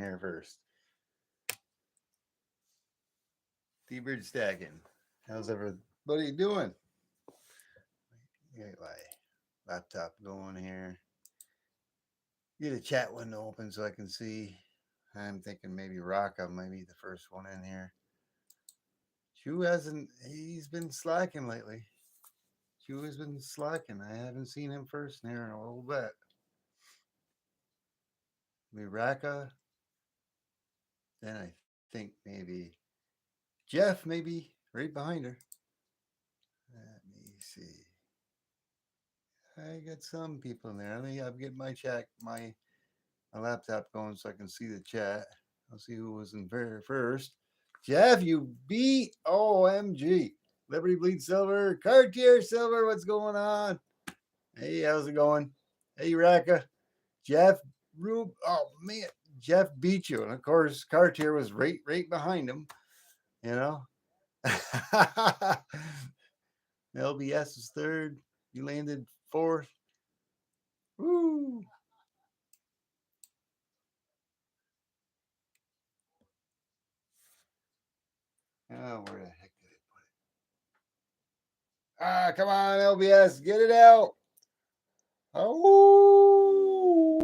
here first. T-Bird stacking. How's everybody doing? Get my laptop going here. Get a chat window open so I can see. I'm thinking maybe Rocka might be the first one in here. Chew hasn't, he's been slacking lately. Chew has been slacking. I haven't seen him first in here in a little bit. Maybe Rocka. Then I think maybe Jeff, maybe right behind her. Let me see. I got some people in there. I'm getting my chat, my laptop going so I can see the chat. I'll see who was in first. Jeff, you beat OMG. Liberty Bleed Silver, Cartier Silver, what's going on? Hey, how's it going? Hey, Raka. Jeff Rube. Oh man, Jeff beat you. And of course, Cartier was right behind him, you know. LBS was third. You landed fourth. Woo. Oh, where the heck did it put it? Ah, come on, LBS, get it out. Oh.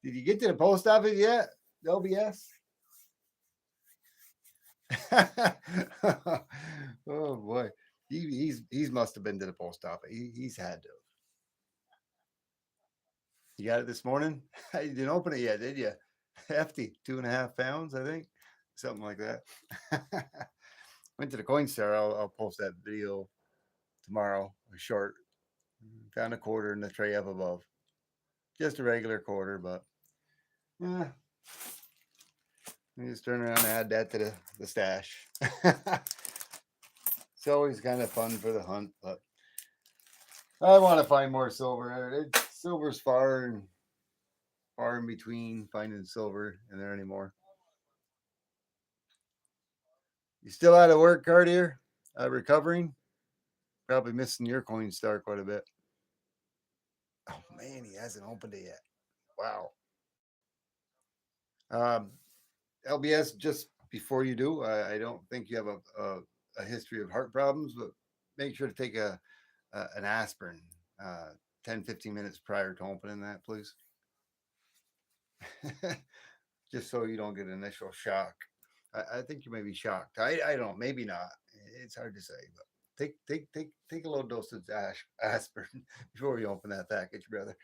Did you get to the post office yet, LBS? Oh boy, he's must have been to the post office. He's had to. You got it this morning? You didn't open it yet, did you? Hefty, 2.5 pounds, I think, something like that. Went to the Coinstar. I'll post that video tomorrow. A short. Found a quarter in the tray up above. Just a regular quarter, but yeah. You just turn around and add that to the stash. It's always kind of fun for the hunt, but I want to find more silver. Silver's far in between finding silver in there anymore. You still out of work, Cartier? Recovering? Probably missing your Coinstar quite a bit. Oh man, he hasn't opened it yet. Wow. Um, LBS, just before you do, I don't think you have a history of heart problems, but make sure to take an aspirin 10, 15 minutes prior to opening that, please. Just so you don't get initial shock. I think you may be shocked. I don't, maybe not. It's hard to say, but take a low dose of aspirin before you open that package, brother.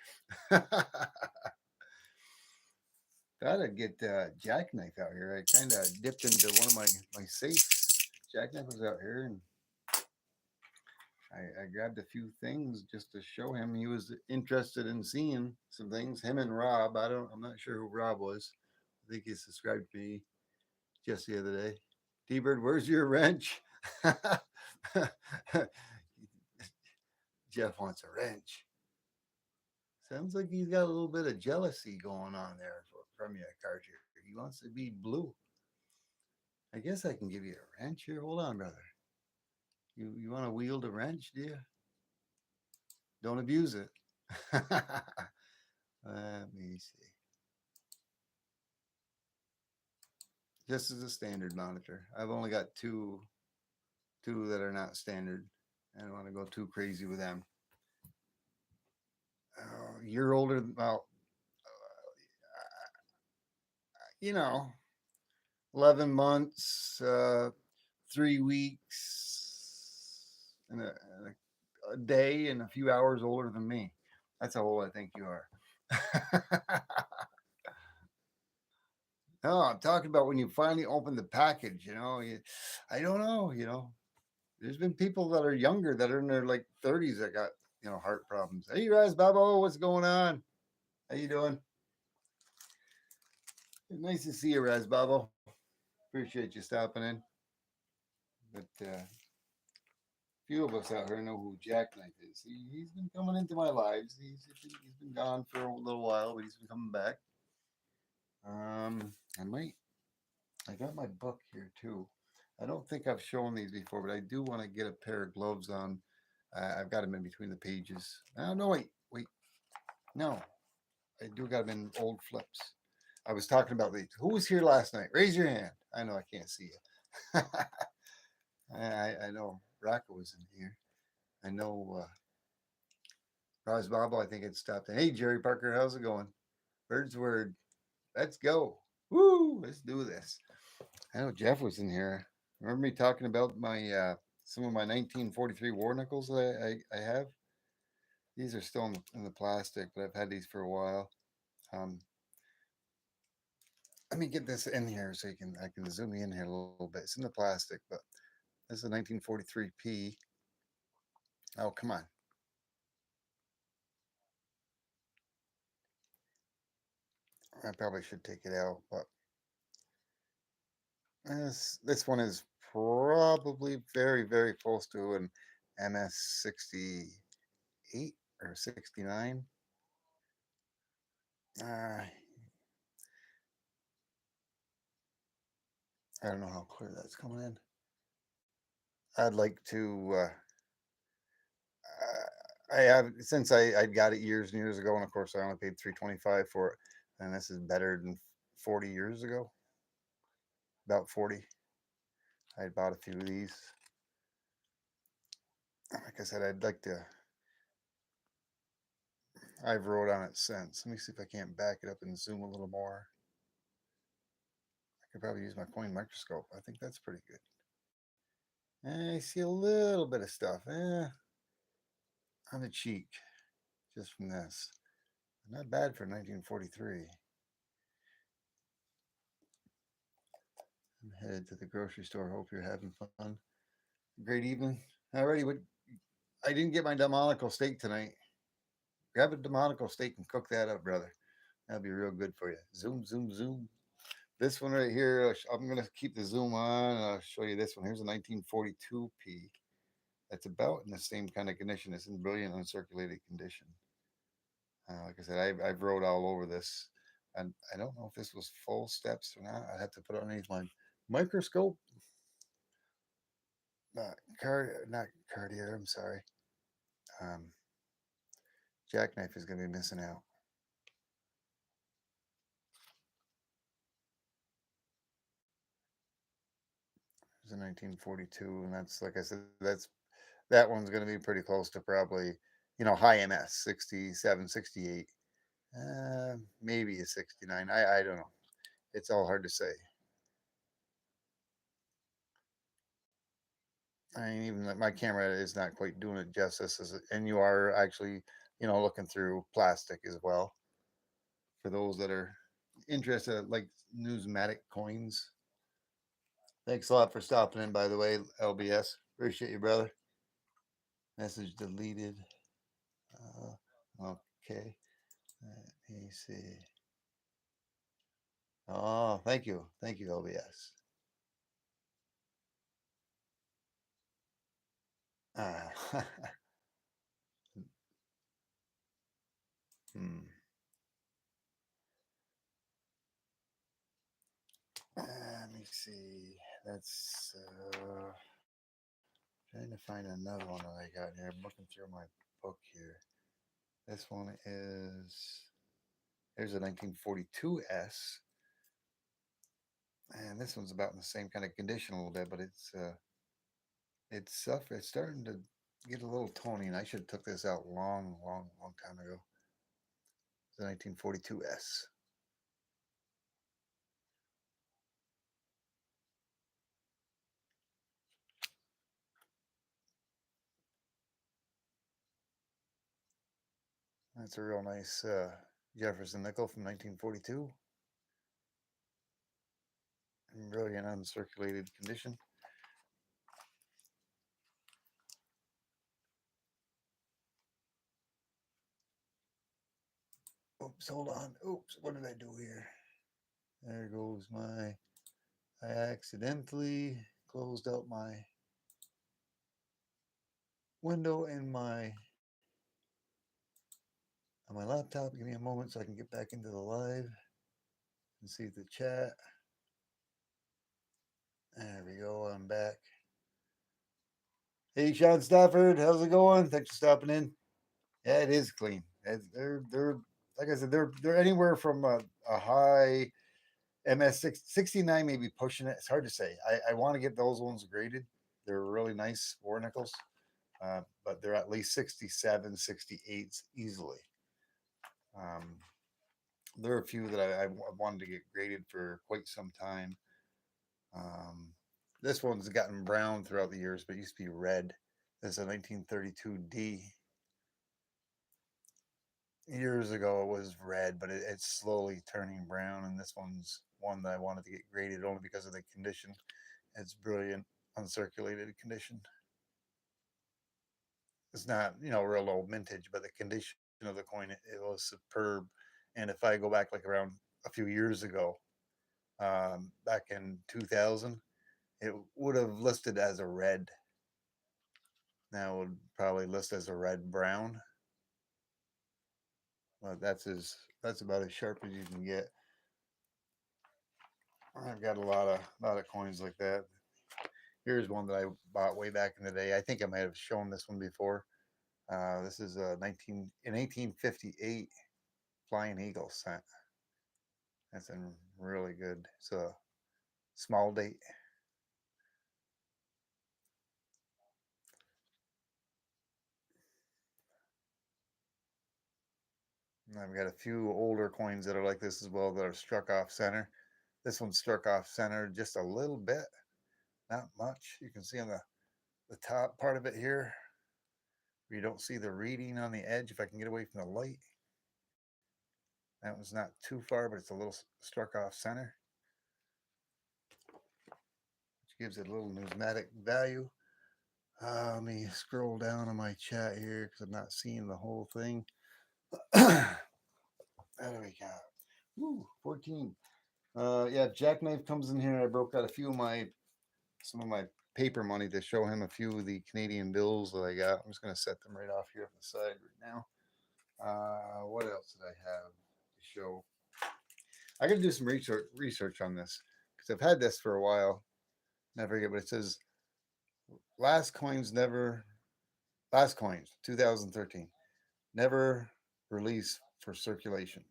Gotta get jackknife out here. I kind of dipped into one of my safes. Jackknife was out here, and I grabbed a few things just to show him. He was interested in seeing some things. Him and Rob. I'm not sure who Rob was. I think he subscribed to me just the other day. T-Bird, where's your wrench? Jeff wants a wrench. Sounds like he's got a little bit of jealousy going on there from you, Cartier. He wants to be blue. I guess I can give you a wrench here. Hold on, brother. You want to wield a wrench, do you? Don't abuse it. Let me see. This is a standard monitor. I've only got two that are not standard. I don't want to go too crazy with them. You're older. Well, you know, 11 months, 3 weeks, and a day and a few hours older than me. That's how old I think you are. No, I'm talking about when you finally open the package. I don't know. There's been people that are younger that are in their like 30s that got heart problems. Hey, Raz Babo, what's going on? How you doing? Nice to see you, Raz Babo. Appreciate you stopping in. But few of us out here know who Jackknife is. He's been coming into my lives. He's been gone for a little while, but he's been coming back. I got my book here too. I don't think I've shown these before, but I do want to get a pair of gloves on I've got them in between the pages. Oh no, wait, no, I do got them in old flips. I was talking about these. Who was here last night? Raise your hand. I know I can't see you. I know Rocco was in here. I know Roz Bobble, I think it stopped. Hey, Jerry Parker, how's it going? Bird's word. Let's go. Woo! Let's do this. I know Jeff was in here. Remember me talking about my some of my 1943 war knuckles that I have? These are still in the plastic, but I've had these for a while. Um, Let me get this in here so I can zoom in here a little bit. It's in the plastic, but this is a 1943 P. Oh, come on. I probably should take it out, but this one is probably very close to an MS 68 or 69. Uh, I don't know how clear that's coming in. I'd like to. I have since I got it years and years ago, and of course I only paid 325 for it, and this is better than 40 years ago. About 40. I bought a few of these. Like I said, I'd like to. I've wrote on it since. Let me see if I can't back it up and zoom a little more. I could probably use my coin microscope. I think that's pretty good. I see a little bit of stuff on the cheek just from this. Not bad for 1943. I'm headed to the grocery store. Hope you're having fun. Great evening. Alrighty, I didn't get my demonical steak tonight. Grab a demonical steak and cook that up, brother. That'll be real good for you. Zoom. This one right here, I'm going to keep the zoom on. I'll show you this one. Here's a 1942 P. That's about in the same kind of condition. It's in brilliant uncirculated condition. Like I said, I've wrote all over this. And I don't know if this was full steps or not. I'd have to put it underneath my microscope. Not Cartier, I'm sorry. Um, Jackknife is going to be missing out. It's a 1942, and that's like I said, that one's going to be pretty close to probably, high MS 67, 68, maybe a 69. I don't know. It's all hard to say. I mean, even my camera is not quite doing it justice, and you are actually, looking through plastic as well. For those that are interested, like numismatic coins. Thanks a lot for stopping in, by the way, LBS. Appreciate you, brother. Message deleted. Okay. Let me see. Oh, thank you. Thank you, LBS. Uh, hmm. Let me see. That's trying to find another one that I got here. I'm looking through my book here. This one is here's a 1942 S, and this one's about in the same kind of condition a little bit, but it's starting to get a little tony, and I should have took this out long time ago. It's a 1942 S. That's a real nice Jefferson nickel from 1942. In brilliant uncirculated condition. Oops, hold on. Oops, what did I do here? There goes my. I accidentally closed out my window in my on my laptop. Give me a moment so I can get back into the live and see the chat. There we go. I'm back. Hey, Sean Stafford, how's it going? Thanks for stopping in. Yeah, it is clean. They're like I said, they're anywhere from a high MS 69, maybe pushing it. It's hard to say. I want to get those ones graded. They're really nice war nickels, but they're at least 67, 68s easily. Um, there are a few that I wanted to get graded for quite some time. Um, this one's gotten brown throughout the years, but it used to be red. This is a 1932D. Years ago, it was red, but it's slowly turning brown. And this one's one that I wanted to get graded only because of the condition. It's brilliant, uncirculated condition. It's not, real old mintage, but the condition of the coin, it was superb. And if I go back like around a few years ago, back in 2000, it would have listed as a red. Now it would probably list as a red brown. But that's about as sharp as you can get. I've got a lot of coins like that. Here's one that I bought way back in the day. I think I might have shown this one before. This is a 1858 Flying Eagle cent. That's in really good. It's a small date. And I've got a few older coins that are like this as well that are struck off center. This one's struck off center just a little bit, not much. You can see on the top part of it here, where you don't see the reading on the edge. If I can get away from the light, that one's not too far, but it's a little struck off center, which gives it a little numismatic value. Let me scroll down on my chat here because I'm not seeing the whole thing. How do we got? Ooh, 14. Yeah, Jackknife comes in here. I broke out some of my paper money to show him a few of the Canadian bills that I got. I'm just going to set them right off here on the side right now. What else did I have to show? I got to do some research on this because I've had this for a while. Never forget, but it says last coins never last coins 2013 never released for circulation.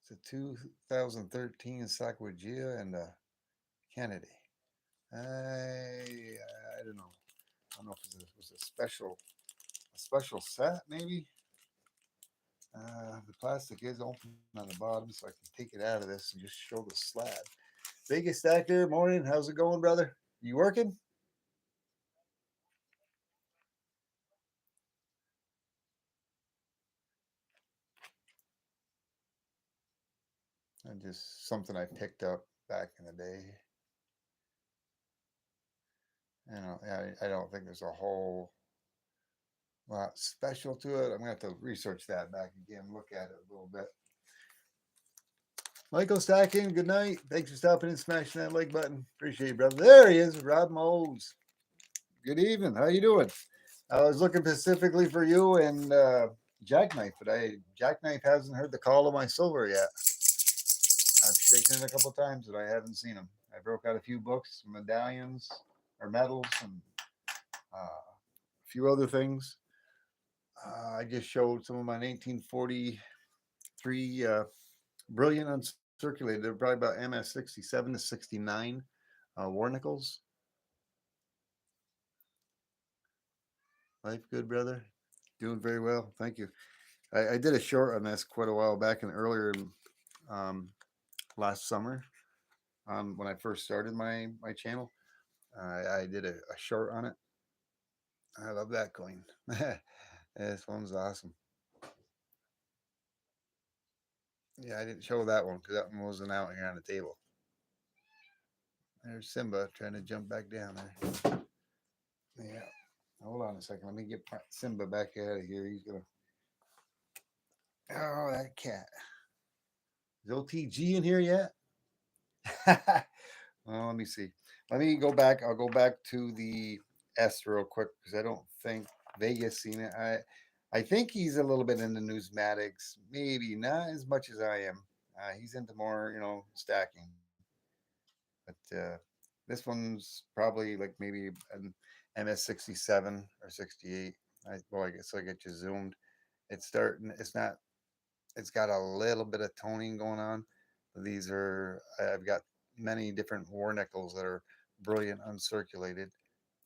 It's a 2013 Sacagawea and Kennedy. I don't know. I don't know if it was a special set maybe. The plastic is open on the bottom, so I can take it out of this and just show the slab. Vegas Stacker, morning. How's it going, brother? You working? And just something I picked up back in the day. I don't think there's a whole lot special to it. I'm gonna have to research that back again, look at it a little bit. Michael Stacking, good night. Thanks for stopping and smashing that like button. Appreciate it, brother. There he is, Rob Moles. Good evening. How you doing? I was looking specifically for you and Jackknife, but Jackknife hasn't heard the call of my silver yet. I've shaken it a couple times, but I haven't seen him. I broke out a few books, medallions, or medals, and a few other things. I just showed some of my 1943 brilliant uncirculated. They're probably about MS 67 to 69 war nickels. Life good, brother. Doing very well. Thank you. I did a short on this quite a while back and earlier um, last summer when I first started my channel. I did a short on it. I love that coin. This one's awesome. Yeah, I didn't show that one because that one wasn't out here on the table. There's Simba trying to jump back down there. Yeah. Hold on a second. Let me get Simba back out of here. He's gonna. Oh, that cat. Is OTG in here yet? Well, let me see. Let me go back. I'll go back to the S real quick because I don't think Vegas seen it. I think he's a little bit into numismatics, maybe not as much as I am. He's into more, stacking. But this one's probably like maybe an MS67 or 68. Well, I guess I get you zoomed. It's starting. It's not. It's got a little bit of toning going on. But these are. I've got many different war nickels that are brilliant uncirculated,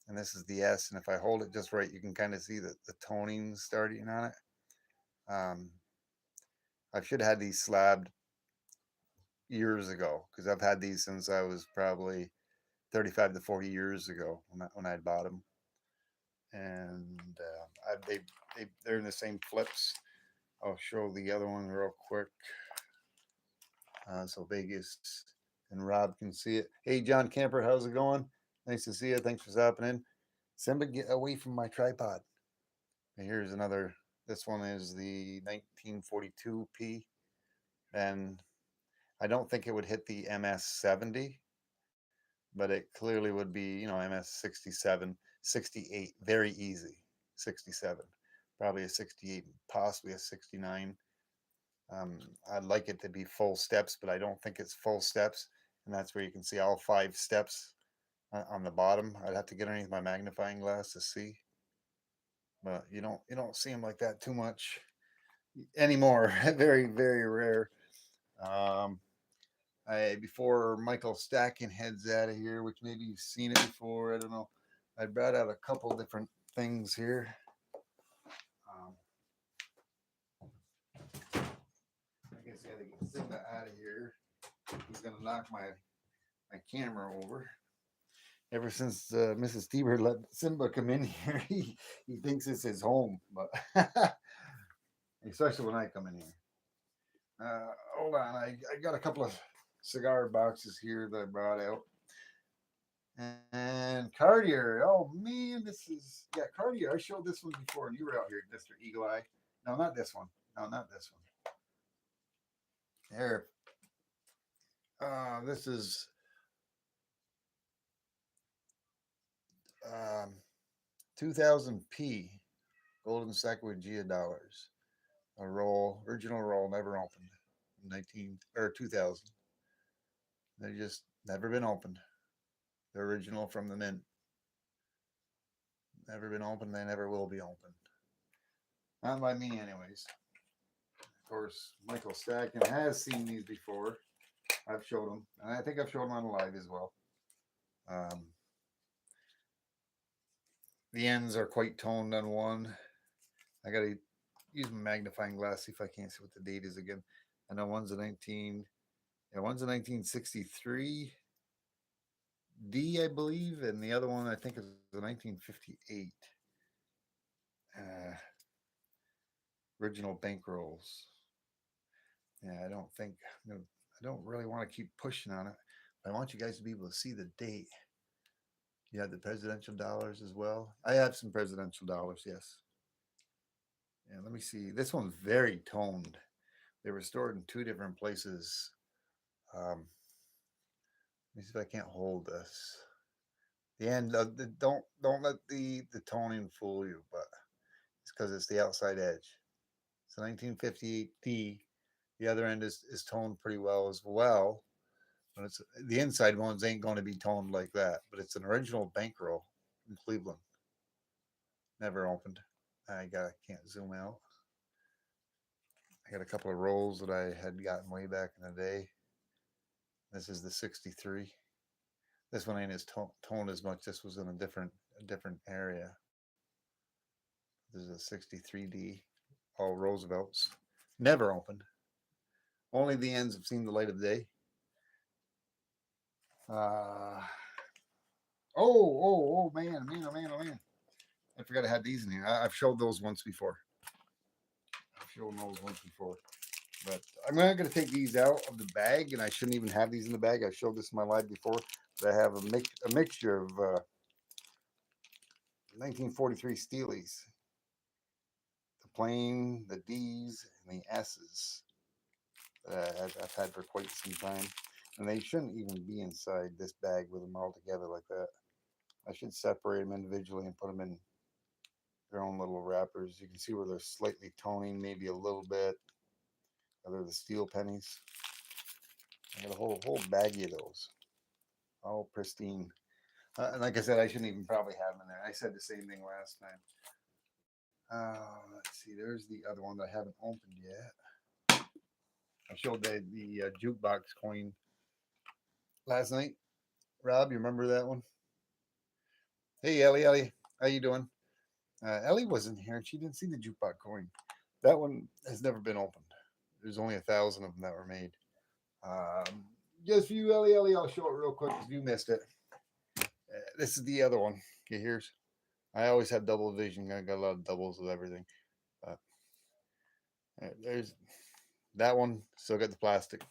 and this is the S. And if I hold it just right, you can kind of see the toning starting on it. I should have had these slabbed years ago because I've had these since I was probably 35 to 40 years ago when I bought them, and they're in the same flips. I'll show the other one real quick, so Vegas and Rob can see it. Hey, John Camper, how's it going? Nice to see you. Thanks for stopping in. Simba, get away from my tripod. And here's another. This one is the 1942P, and I don't think it would hit the MS70, but it clearly would be, MS 67, 68, very easy. 67, probably a 68, possibly a 69. I'd like it to be full steps, but I don't think it's full steps. And that's where you can see all 5 steps on the bottom. I'd have to get underneath my magnifying glass to see, but you don't see them like that too much anymore. Very, very rare. Um, before Michael Stacking heads out of here, which maybe you've seen it before, I don't know. I brought out a couple different things here. I guess I got to get Simba out of here. He's gonna knock my camera over. Ever since Mrs. Stieber let Simba come in here, he thinks it's his home, but especially when I come in here. Hold on, I got a couple of cigar boxes here that I brought out. And Cartier, oh man, this is Cartier. I showed this one before, and you were out here, Mr. Eagle Eye. No, not this one. No, not this one. Here. This is 2000p Golden Sacagawea dollars. A roll, original roll, never opened. 19 or 2000. They just never been opened. The original from the mint. Never been opened. They never will be opened. Not by me, anyways. Of course, Michael Stacking has seen these before. I've showed them, and I think I've showed them on live as well. The ends are quite toned on one. I gotta use my magnifying glass, see if I can't see what the date is again. I know one's a 1963 D, I believe, and the other one I think is a 1958. Original bankrolls. Yeah, I don't really want to keep pushing on it. But I want you guys to be able to see the date. You have the presidential dollars as well. I have some presidential dollars, yes. Yeah, let me see. This one's very toned. They were stored in 2 different places. Let me see if I can't hold this. The end. Don't let the toning fool you, but it's because it's the outside edge. It's a 1958D. The other end is toned pretty well as well. But it's the inside ones ain't going to be toned like that. But it's an original bankroll in Cleveland. Never opened. Can't zoom out. I got a couple of rolls that I had gotten way back in the day. This is the 63. This one ain't as toned as much. This was in a different area. This is a 63D. All Roosevelts. Never opened. Only the ends have seen the light of day. Oh man, oh man. I forgot I had these in here. I've showed those once before. But I'm not going to take these out of the bag, and I shouldn't even have these in the bag. I showed this in my live before. But I have a mixture of 1943 Steelies. The plain, the D's, and the S's that I've had for quite some time. And they shouldn't even be inside this bag with them all together like that. I should separate them individually and put them in their own little wrappers. You can see where they're slightly toning, maybe a little bit. They're the steel pennies. I got a whole baggie of those, all pristine. Like I said, I shouldn't even probably have them in there. I said the same thing last time. Let's see. There's the other one that I haven't opened yet. I showed the jukebox coin last night. Rob, you remember that one? Hey, Ellie, how you doing? Ellie wasn't here and she didn't see the jukebox coin. That one has never been opened. There's only 1,000 of them that were made. Um, just for you, Ellie, I'll show it real quick because you missed it. This is the other one. Okay, here's. I always have double vision. I got a lot of doubles with everything. Uh, there's that one. Still got the plastic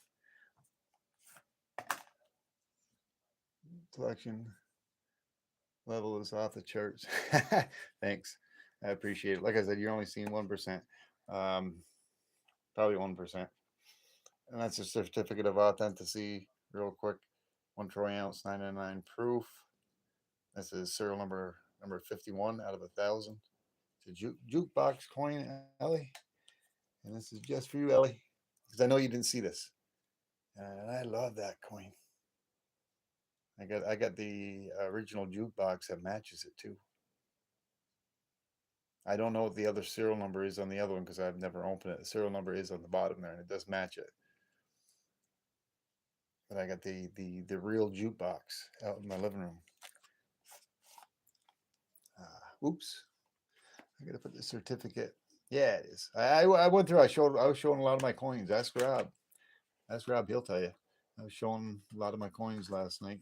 collection. Level is off the charts. Thanks. I appreciate it. Like I said, you're only seeing 1%. Um, probably 1%. And that's a certificate of authenticity, real quick. 1 troy ounce, 999 proof. This is serial number 51 out of 1,000. It's a jukebox coin, Ellie. And this is just for you, Ellie. Because I know you didn't see this. And I love that coin. I got the original jukebox that matches it too. I don't know what the other serial number is on the other one because I've never opened it. The serial number is on the bottom there, and it does match it. But I got the real jukebox out in my living room. Oops, I got to put the certificate. Yeah, it is. I went through. I was showing a lot of my coins. Ask Rob. Ask Rob. He'll tell you. I was showing a lot of my coins last night.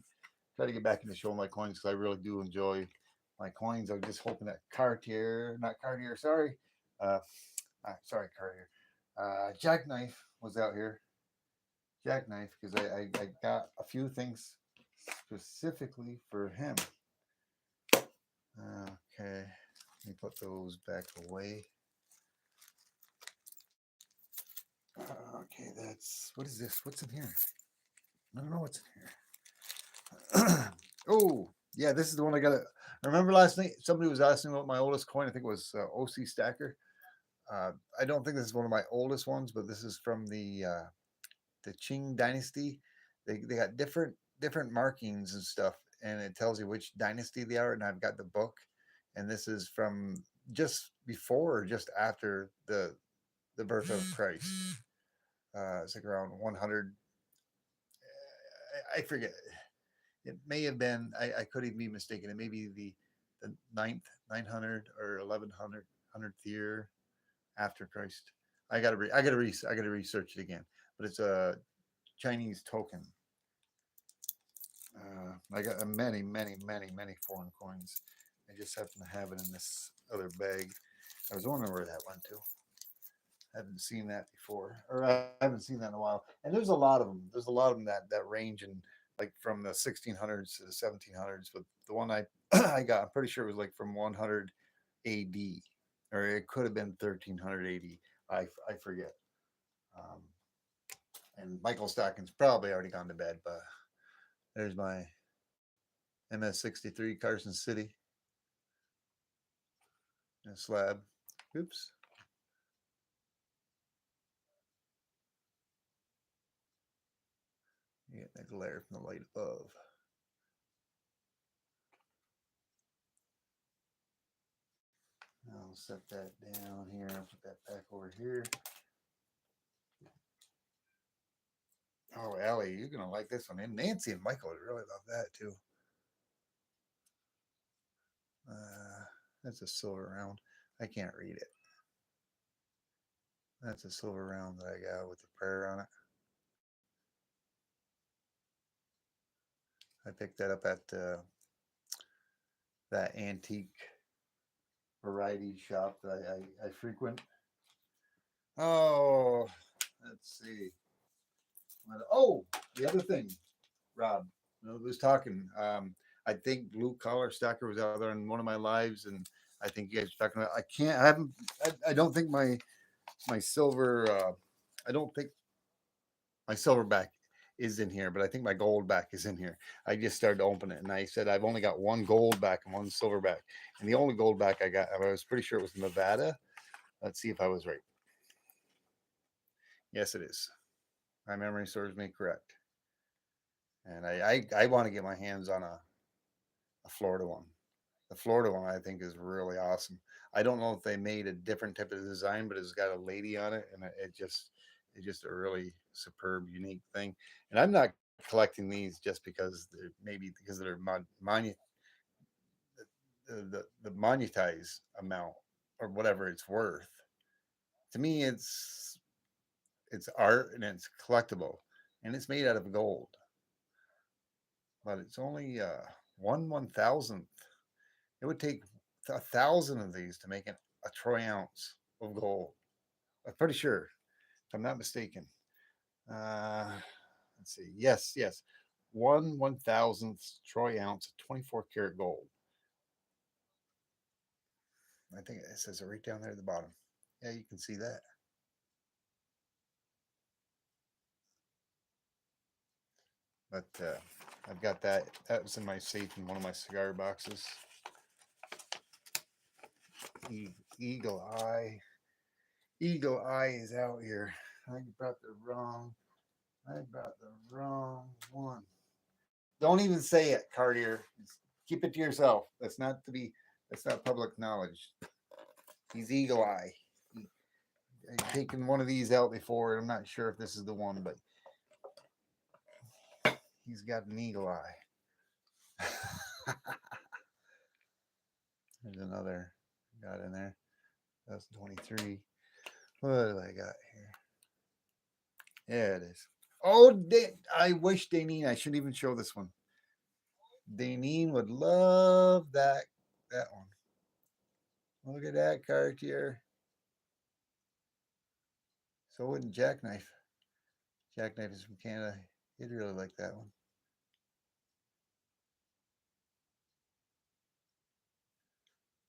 Try to get back into showing my coins because I really do enjoy my coins. I was just hoping that Cartier, not Cartier, sorry, uh, sorry Cartier, Jackknife was out here. Jackknife because I got a few things specifically for him. Okay, let me put those back away. Okay, that's what is this? What's in here? I don't know what's in here. Oh, yeah, this is the one I got. I remember last night somebody was asking about my oldest coin. I think it was OC Stacker. I don't think this is one of my oldest ones, but this is from the Qing Dynasty. They got different markings and stuff, and it tells you which dynasty they are. And I've got the book, and this is from just before or just after the birth of Christ. It's like around 100. I forget. It may have been. I could even be mistaken. It may be the ninth, 900 or 1100th year after Christ. I gotta research it again. But it's a Chinese token. I got many foreign coins. I just happen to have it in this other bag. I was wondering where that went to. I haven't seen that before, or I haven't seen that in a while. And there's a lot of them. There's a lot of them that range in like from the 1600s to the 1700s. But the one I I got, I'm pretty sure it was like from 100 A.D. or it could have been 1300 A.D. I forget. Um, and Michael Stockton's probably already gone to bed, but there's my MS-63 Carson City in a slab. Oops. You get that glare from the light above. I'll set that down here. I'll put that back over here. Oh, Allie, you're gonna like this one. And Nancy and Michael would really love that too. That's a silver round. I can't read it. That's a silver round that I got with the prayer on it. I picked that up at that antique variety shop that I frequent. Oh, let's see. Oh, the other thing, Rob, was talking. I think Blue Collar Stacker was out there in one of my lives, and I think you guys were talking about. I can't. I haven't. I don't think my silver. I don't think my silverback is in here, but I think my gold back is in here. I just started to open it, and I said I've only got one gold back and one silverback, and the only gold back I got, I was pretty sure it was Nevada. Let's see if I was right. Yes, it is. My memory serves me correct, and I want to get my hands on the Florida one. The Florida one I think is really awesome. I don't know if they made a different type of design, but it's got a lady on it, and it's just a really superb, unique thing. And I'm not collecting these just because they're maybe because they're the monetized amount or whatever it's worth. To me, it's art and it's collectible, and it's made out of gold, but it's only 1/1000th. It would take 1,000 of these to make a troy ounce of gold. I'm pretty sure, if I'm not mistaken. Uh, let's see. Yes, yes. 1/1000th troy ounce of 24 karat gold. I think it says it right down there at the bottom. Yeah, you can see that. But I've got that. That was in my safe in one of my cigar boxes. Eagle Eye. Eagle Eye is out here. I brought the wrong. I brought the wrong one. Don't even say it, Cartier. Keep it to yourself. That's not to be. That's not public knowledge. He's Eagle Eye. I've taken one of these out before. I'm not sure if this is the one, but he's got an eagle eye. There's another got in there. That's 23. What do I got here? Yeah, it is. Oh, I wish Danine. I shouldn't even show this one. Danine would love that one. Look at that Cartier. So wouldn't Jackknife. Jackknife is from Canada. He'd really like that one.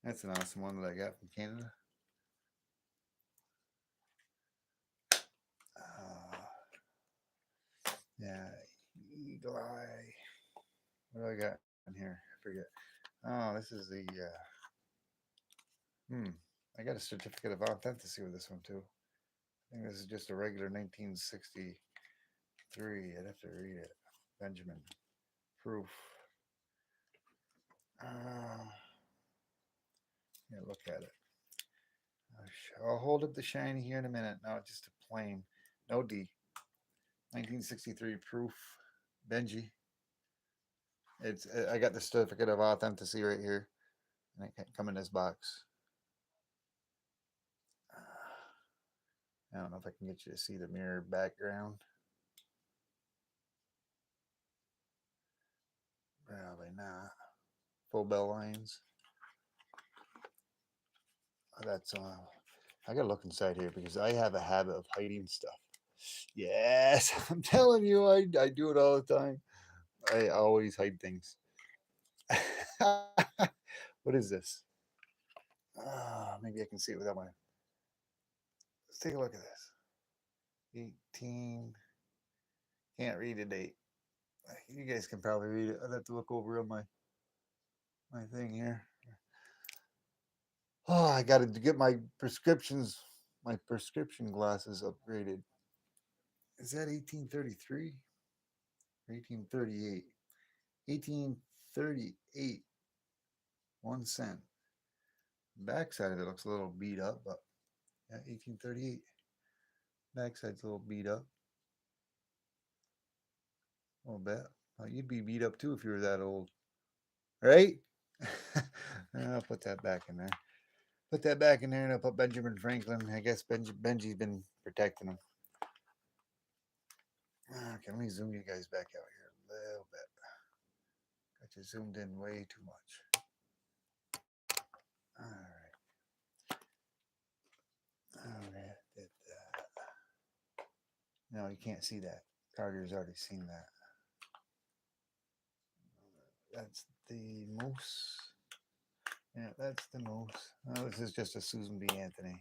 That's an awesome one that I got from Canada. Yeah, Eagle Eye. What do I got in here? I forget. Oh, this is the. I got a certificate of authenticity with this one too. I think this is just a regular 1963. I'd have to read it. Benjamin. Proof. Yeah, look at it. I'll hold up the shiny here in a minute. No, just a plain. No D. 1963 proof. Benji. It's. I got the certificate of authenticity right here, and it can't come in this box. I don't know if I can get you to see the mirror background. Probably not. Full bell lines. That's I gotta look inside here because I have a habit of hiding stuff. Yes, I'm telling you, I do it all the time. I always hide things. What is this? Maybe I can see it without my. Let's take a look at this. 18. Can't read a date. You guys can probably read it. I'd have to look over on my thing here. Oh, I got to get my prescription glasses upgraded. Is that 1833? 1838. 1838. 1 cent. Backside of it looks a little beat up, but yeah, 1838. Backside's a little beat up. A little bit. Well, you'd be beat up too if you were that old, right? I'll put that back in there. Put that back in there, and I'll put Benjamin Franklin. I guess Benji's been protecting him. Okay, let me zoom you guys back out here a little bit. Got you zoomed in way too much. All right. All right. Did that. No, you can't see that. Carter's already seen that. That's the moose. Yeah, that's the moose. Oh, this is just a Susan B. Anthony.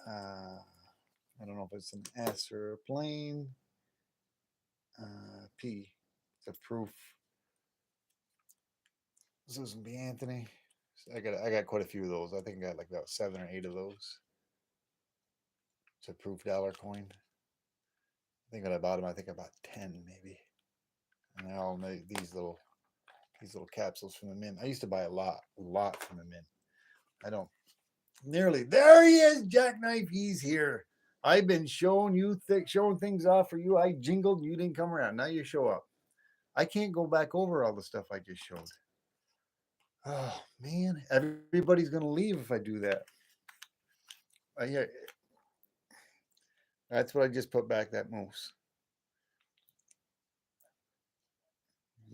I don't know if it's an S or a plane. P. It's a proof. Susan B. Anthony. I got quite a few of those. I think I got like about 7 or 8 of those. It's a proof dollar coin. I think when I bought them, I think I bought 10 maybe. And they're all these little These little capsules from the mint. I used to buy a lot from the mint. I don't nearly. There he is, Jackknife. He's here. I've been showing you showing things off for you. I jingled, you didn't come around. Now you show up. I can't go back over all the stuff I just showed. Oh man, everybody's gonna leave if I do that. Yeah, that's what I just put back. That moose.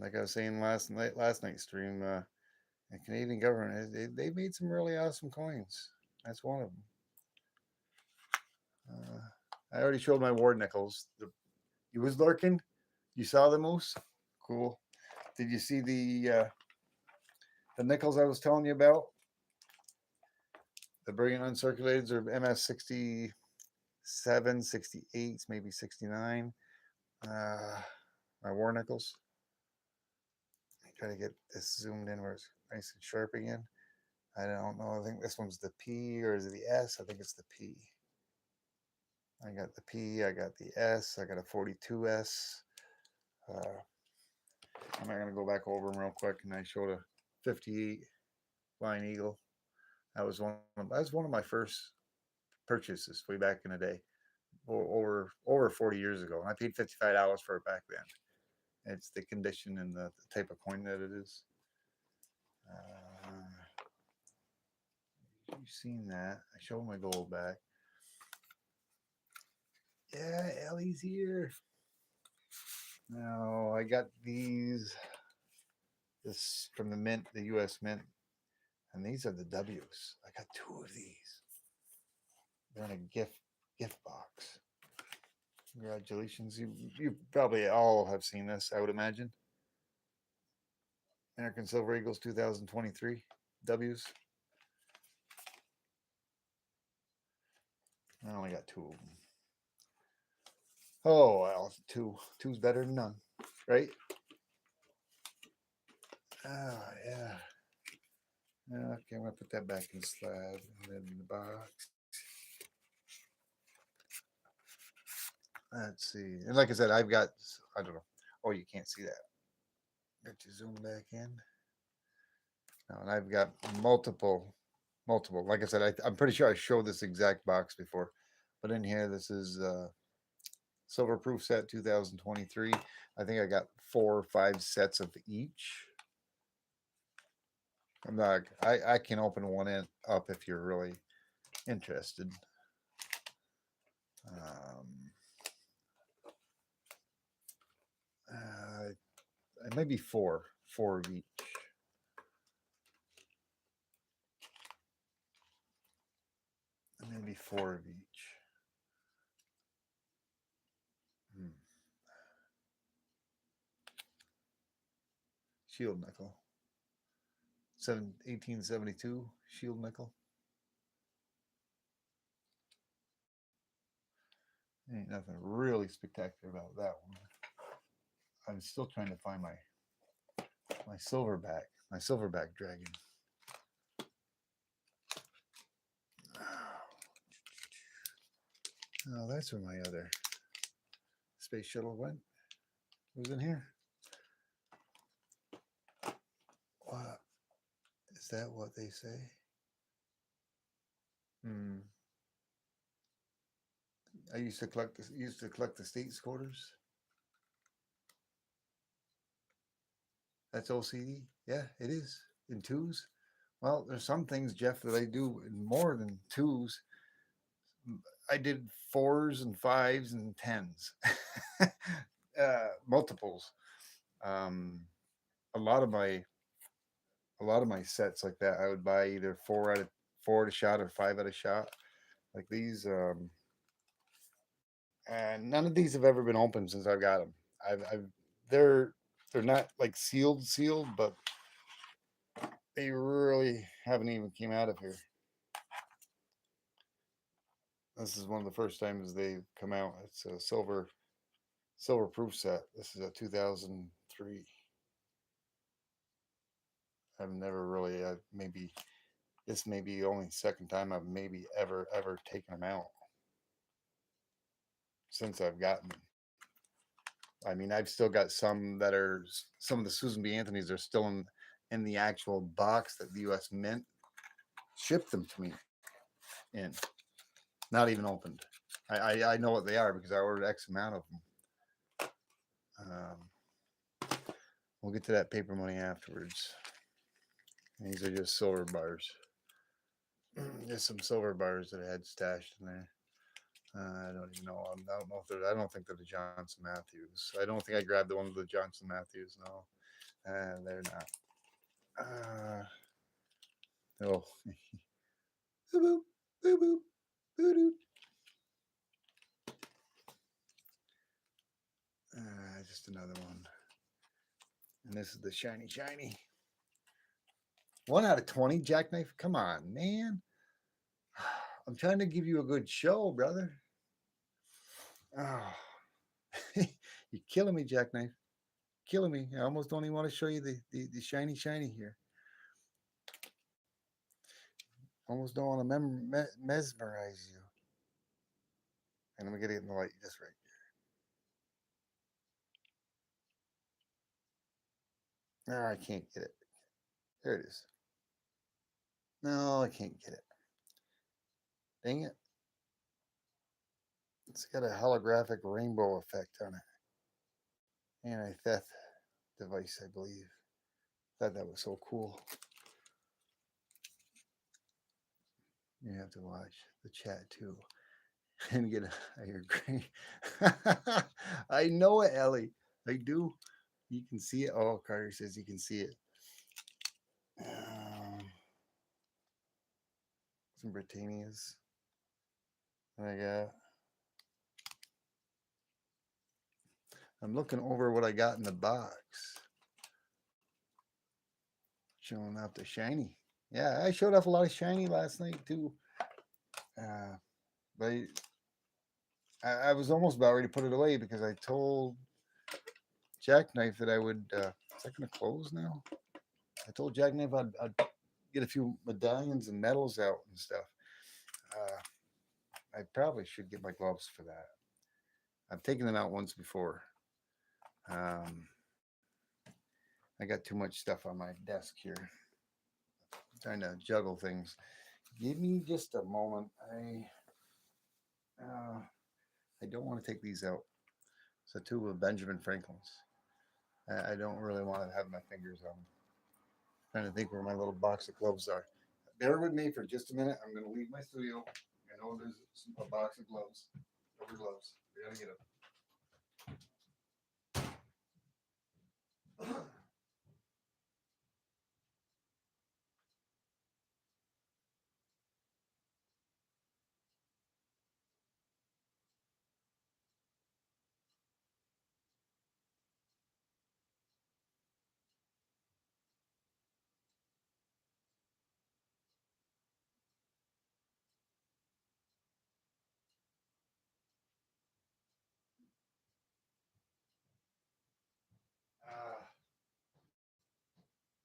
Like I was saying last night's stream, the Canadian government they made some really awesome coins. That's one of them. I already showed my ward nickels. He was lurking. You saw the moose. Cool. Did you see the nickels I was telling you about? The brilliant uncirculated are MS 67, 68, maybe 69. My war nickels. Try to get this zoomed in where it's nice and sharp again. I don't know. I think this one's the P or is it the S? I think it's the P. I got the P. I got the S. I got a 42S. I'm not gonna go back over them real quick. And I showed a 58 Flying Eagle. That was one of my first purchases way back in the day, over 40 years ago. And I paid $55 for it back then. It's the condition and the type of coin that it is. You've seen that. I showed my gold back. Yeah, Ellie's here. Now I got this from the mint, the U.S. Mint, and these are the W's. I got 2 of these. They're in a gift box. Congratulations! You probably all have seen this, I would imagine. American Silver Eagles 2023 W's. I only got 2 of them. Oh well, two's better than none, right? Oh yeah. Okay, I'm gonna put that back in the slab and then in the box. Let's see. And like I said, I don't know. Oh, you can't see that. Got to zoom back in. Now, and I've got multiple. Like I said, I'm pretty sure I showed this exact box before, but in here, this is Silver Proof Set 2023. I think I got 4 or 5 sets of each. I'm not. I can open one up if you're really interested. Maybe 4 of each. Maybe 4 of each. Shield nickel. 1872 shield nickel. Ain't nothing really spectacular about that one. I'm still trying to find my silverback dragon. Oh, that's where my other space shuttle went. It was in here. What? Is that what they say? I used to collect the state's quarters. That's OCD. Yeah, it is in 2s. Well, there's some things, Jeff, that I do in more than 2s. I did 4s and 5s and 10s, multiples. A lot of my sets like that, I would buy either 4 at a shot or 5 at a shot. Like these, and none of these have ever been opened since I've got them. They're not like sealed, but they really haven't even came out of here. This is one of the first times they've come out. It's a silver proof set. This is a 2003. I've never really, this may be the only second time I've maybe ever taken them out since I've gotten them. I mean, I've still got some that are some of the Susan B. Anthony's are still in the actual box that the U.S. Mint shipped them to me in, not even opened. I know what they are because I ordered X amount of them. We'll get to that paper money afterwards. These are just silver bars. Just some silver bars that I had stashed in there. I don't even know. I don't know if they're. I don't think they're the Johnson Matthews. I don't think I grabbed the ones with the Johnson Matthews. No, they're not. Oh, boo boo boo boo boo doo. Just another one. And this is the shiny shiny. 1 out of 20 jackknife. Come on, man. I'm trying to give you a good show, brother. Oh, you're killing me, jackknife. Killing me. I almost don't even want to show you the shiny shiny here. Almost don't want to mesmerize you. And let me get it in the light just right here. No, I can't get it. There it is. No, I can't get it. Dang it. It's got a holographic rainbow effect on it. Anti-theft device, I believe. Thought that was so cool. You have to watch the chat too. And get a higher grade. I know it, Ellie. I do. You can see it. Oh, Carter says you can see it. Some Britannias. I got. I'm looking over what I got in the box. Showing off the shiny. Yeah, I showed off a lot of shiny last night too. But I was almost about ready to put it away because I told Jackknife that I would. Is that going to close now? I told Jackknife I'd get a few medallions and medals out and stuff. I probably should get my gloves for that. I've taken them out once before. I got too much stuff on my desk here. I'm trying to juggle things. Give me just a moment. I don't want to take these out. It's a tube of Benjamin Franklin's. I don't really want to have my fingers on them. I'm trying to think where my little box of gloves are. Bear with me for just a minute. I'm going to leave my studio. I know there's a box of gloves. Rubber gloves. We got to get them.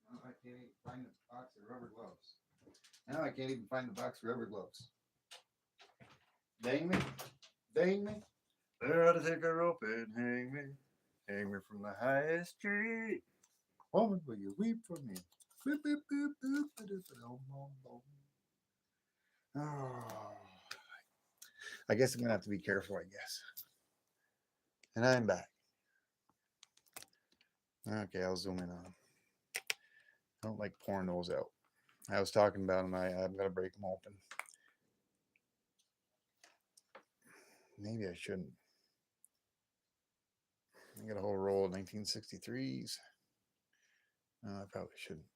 Now I can't even find the box of rubber gloves. Now I can't even find the box of rubber gloves. Dang me. Dang me. There to take a rope and hang me. Hang me from the highest tree. Woman, will you weep for me? Boop, boop, boop, boop, oh. I guess I'm going to have to be careful, I guess. And I'm back. Okay, I'll zoom in on them. I don't like pouring those out. I was talking about them. I'm going to break them open. Maybe I shouldn't. I got a whole roll of 1963s. No, I probably shouldn't.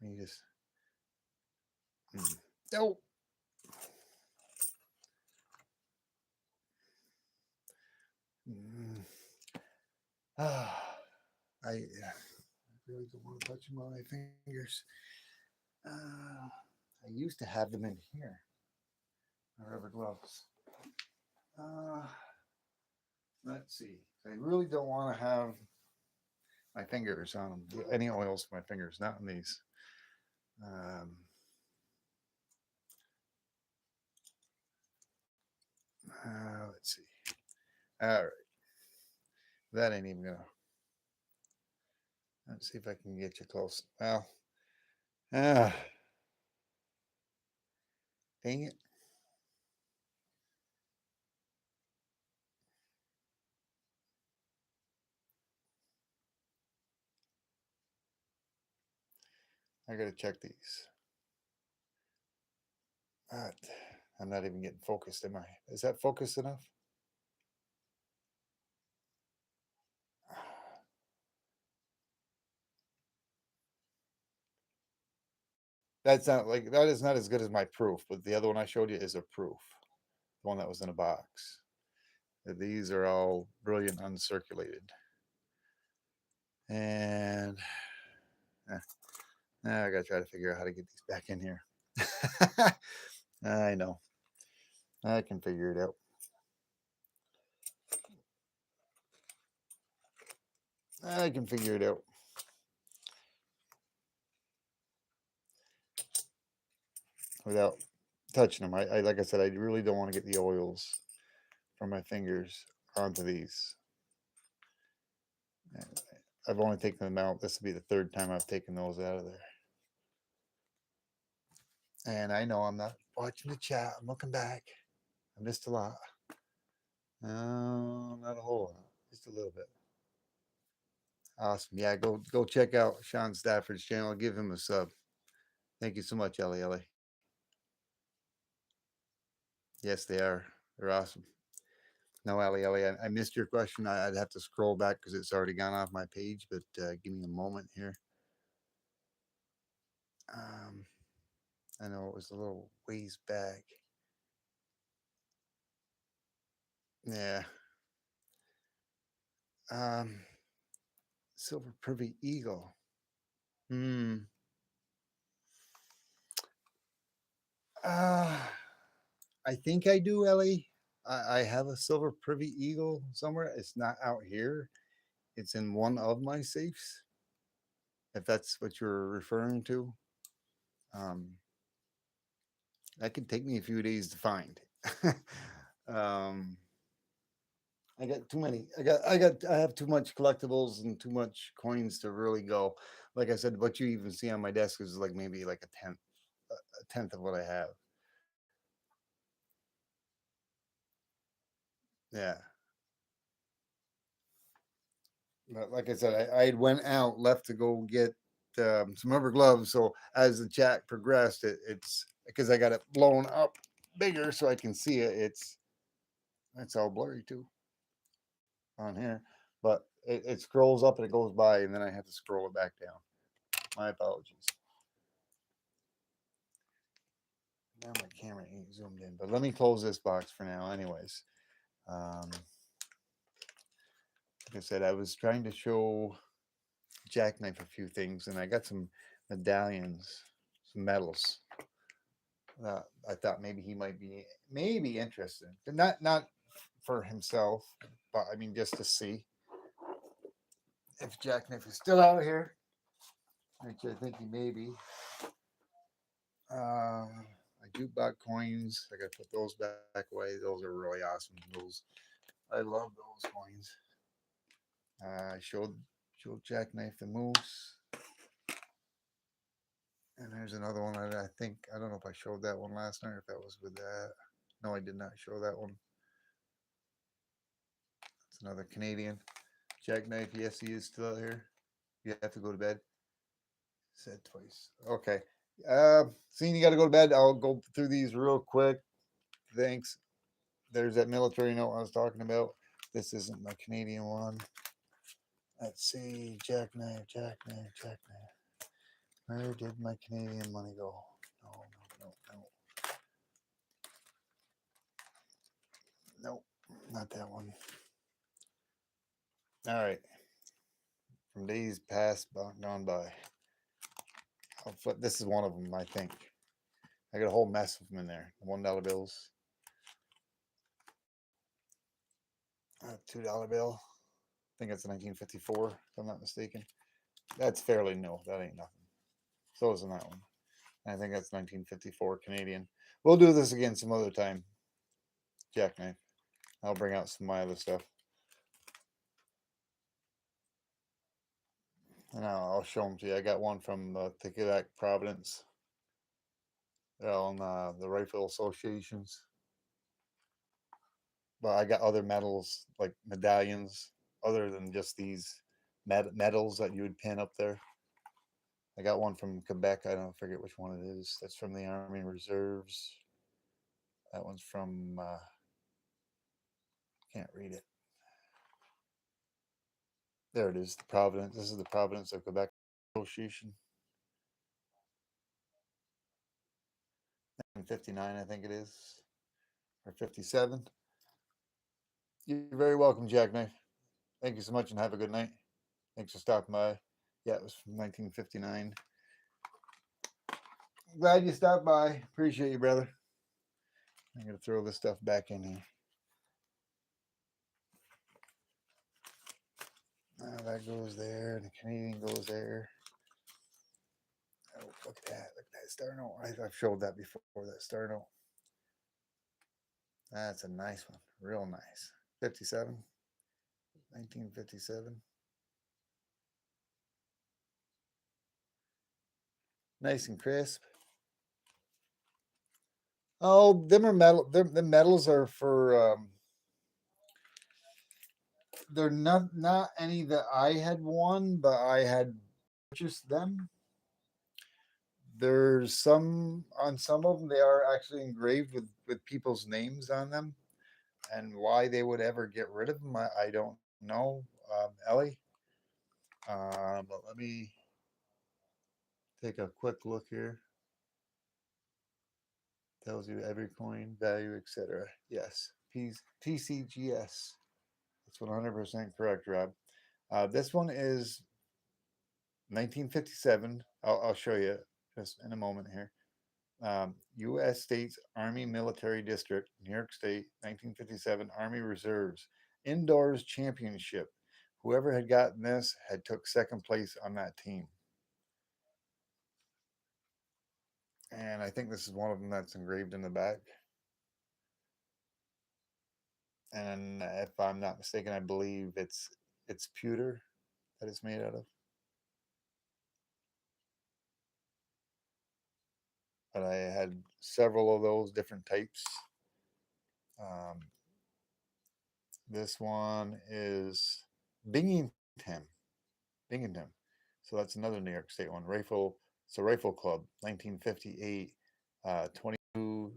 Let me just. Oh. I really don't want to touch them on my fingers. I used to have them in here. My rubber gloves. Let's see. I really don't want to have my fingers on them. Any oils for my fingers, not on these. Let's see. All right. That ain't even gonna. Let's see if I can get you close. Well, ah, dang it. I gotta check these. But I'm not even getting focused, am I? Is that focused enough? That's not like that is not as good as my proof, but the other one I showed you is a proof. The one that was in a box. These are all brilliant uncirculated. And I gotta try to figure out how to get these back in here. I know. I can figure it out. I can figure it out. Without touching them. I like I said, I really don't want to get the oils from my fingers onto these. I've only taken them out. This will be the third time I've taken those out of there. And I know I'm not watching the chat. I'm looking back. I missed a lot. No, not a whole lot. Just a little bit. Awesome. Yeah, go check out Sean Stafford's channel. Give him a sub. Thank you so much, Ellie Ellie. Yes, they are. They're awesome. No, Ellie Ellie, I missed your question. I'd have to scroll back because it's already gone off my page, but give me a moment here. Um, I know it was a little ways back. Yeah. Silver Privy Eagle. Hmm. Uh, I think I do, Ellie. I have a Silver Privy Eagle somewhere. It's not out here. It's in one of my safes, if that's what you're referring to. Um, that could take me a few days to find. um, I got too many. I have too much collectibles and too much coins to really go. Like I said, what you even see on my desk is like maybe like a tenth of what I have. Yeah. But like I said, I went out, left to go get some rubber gloves. So as the chat progressed, it's because I got it blown up bigger so I can see it. It's all blurry too on here, but it scrolls up and it goes by, and then I have to scroll it back down. My apologies. Now my camera ain't zoomed in, but let me close this box for now, anyways. Like I said, I was trying to show Jackknife a few things, and I got some medallions, some medals. I thought maybe he might be maybe interested, but not for himself, but I mean just to see if Jackknife is still out here, which I think he may be. I jukebox coins. I gotta put those back away. Those are really awesome. Those I love those coins. I showed Jackknife the moose. And there's another one that I think I don't know if I showed that one last night or if that was with that. No, I did not show that one. It's another Canadian Jackknife. Yes, he is still out here. You have to go to bed. Said twice. Okay. Seeing you got to go to bed, I'll go through these real quick. Thanks. There's that military note I was talking about. This isn't my Canadian one. Let's see. Jackknife. Where did my Canadian money go? No. Nope, not that one. All right. From days past gone by. This is one of them, I think. I got a whole mess of them in there. $1 bills. $2 bill. I think it's 1954, if I'm not mistaken. That's fairly new. That ain't nothing. So isn't that one. I think that's 1954 Canadian. We'll do this again some other time. Jackknife. I'll bring out some of my other stuff. And I'll show them to you. I got one from the Quebec Providence. They're all in the Rifle Associations. But I got other medals, like medallions, other than just these medals that you would pin up there. I got one from Quebec. I don't forget which one it is. That's from the Army Reserves. That one's from, can't read it. There it is, the Providence. This is the Providence of Quebec Association. 1959, I think it is, or 57. You're very welcome, Jackknife. Thank you so much and have a good night. Thanks for stopping by. Yeah, it was from 1959. Glad you stopped by. Appreciate you, brother. I'm going to throw this stuff back in here. That goes there, and the Canadian goes there. Oh, look at that. Look at that star note. I've showed that before, that star note. That's a nice one. Real nice. 57. 1957. Nice and crisp. Oh, them are metal. The medals are for. They're not any that I had won, but I had purchased them. There's some on some of them. They are actually engraved with people's names on them, and why they would ever get rid of them, I don't know, Ellie. But let me take a quick look here. Tells you every coin, value, etc. Yes, TCGS. That's 100% correct, Rob. This one is 1957. I'll show you just in a moment here. U.S. States Army Military District, New York State, 1957 Army Reserves Indoors Championship. Whoever had gotten this had took second place on that team. And I think this is one of them that's engraved in the back. And if I'm not mistaken, I believe it's pewter that it's made out of. But I had several of those different types. Um, this one is Binghamton. Binghamton. So that's another New York State one. Rifle Club, 1958, 22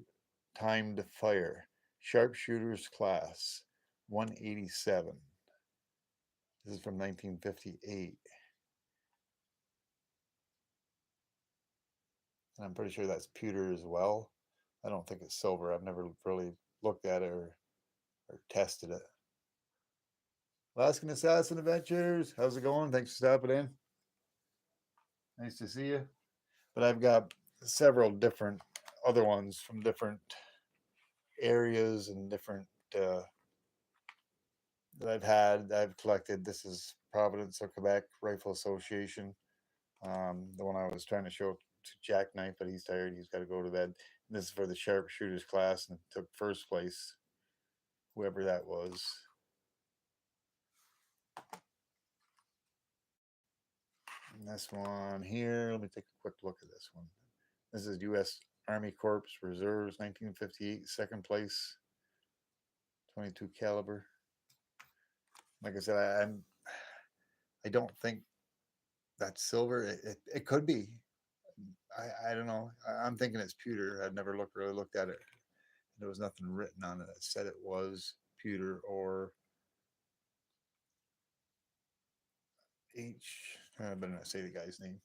timed fire, sharpshooters class, 187. This is from 1958. And I'm pretty sure that's pewter as well. I don't think it's silver. I've never really looked at it or tested it. Alaskan Assassin Adventures. How's it going? Thanks for stopping in. Nice to see you. But I've got several different other ones from different areas and different that I've collected. This is Providence of Quebec Rifle Association. The one I was trying to show to Jackknife, but he's tired. He's got to go to bed. And this is for the sharpshooters class, and took first place, whoever that was. And this one here, let me take a quick look at this one. This is U.S. Army Corps Reserves, 1958, second place, 22 caliber. Like I said, I don't think that's silver. It could be. I don't know. I'm thinking it's pewter. I've never really looked at it. There was nothing written on it that said it was pewter or H. I better not say the guy's name.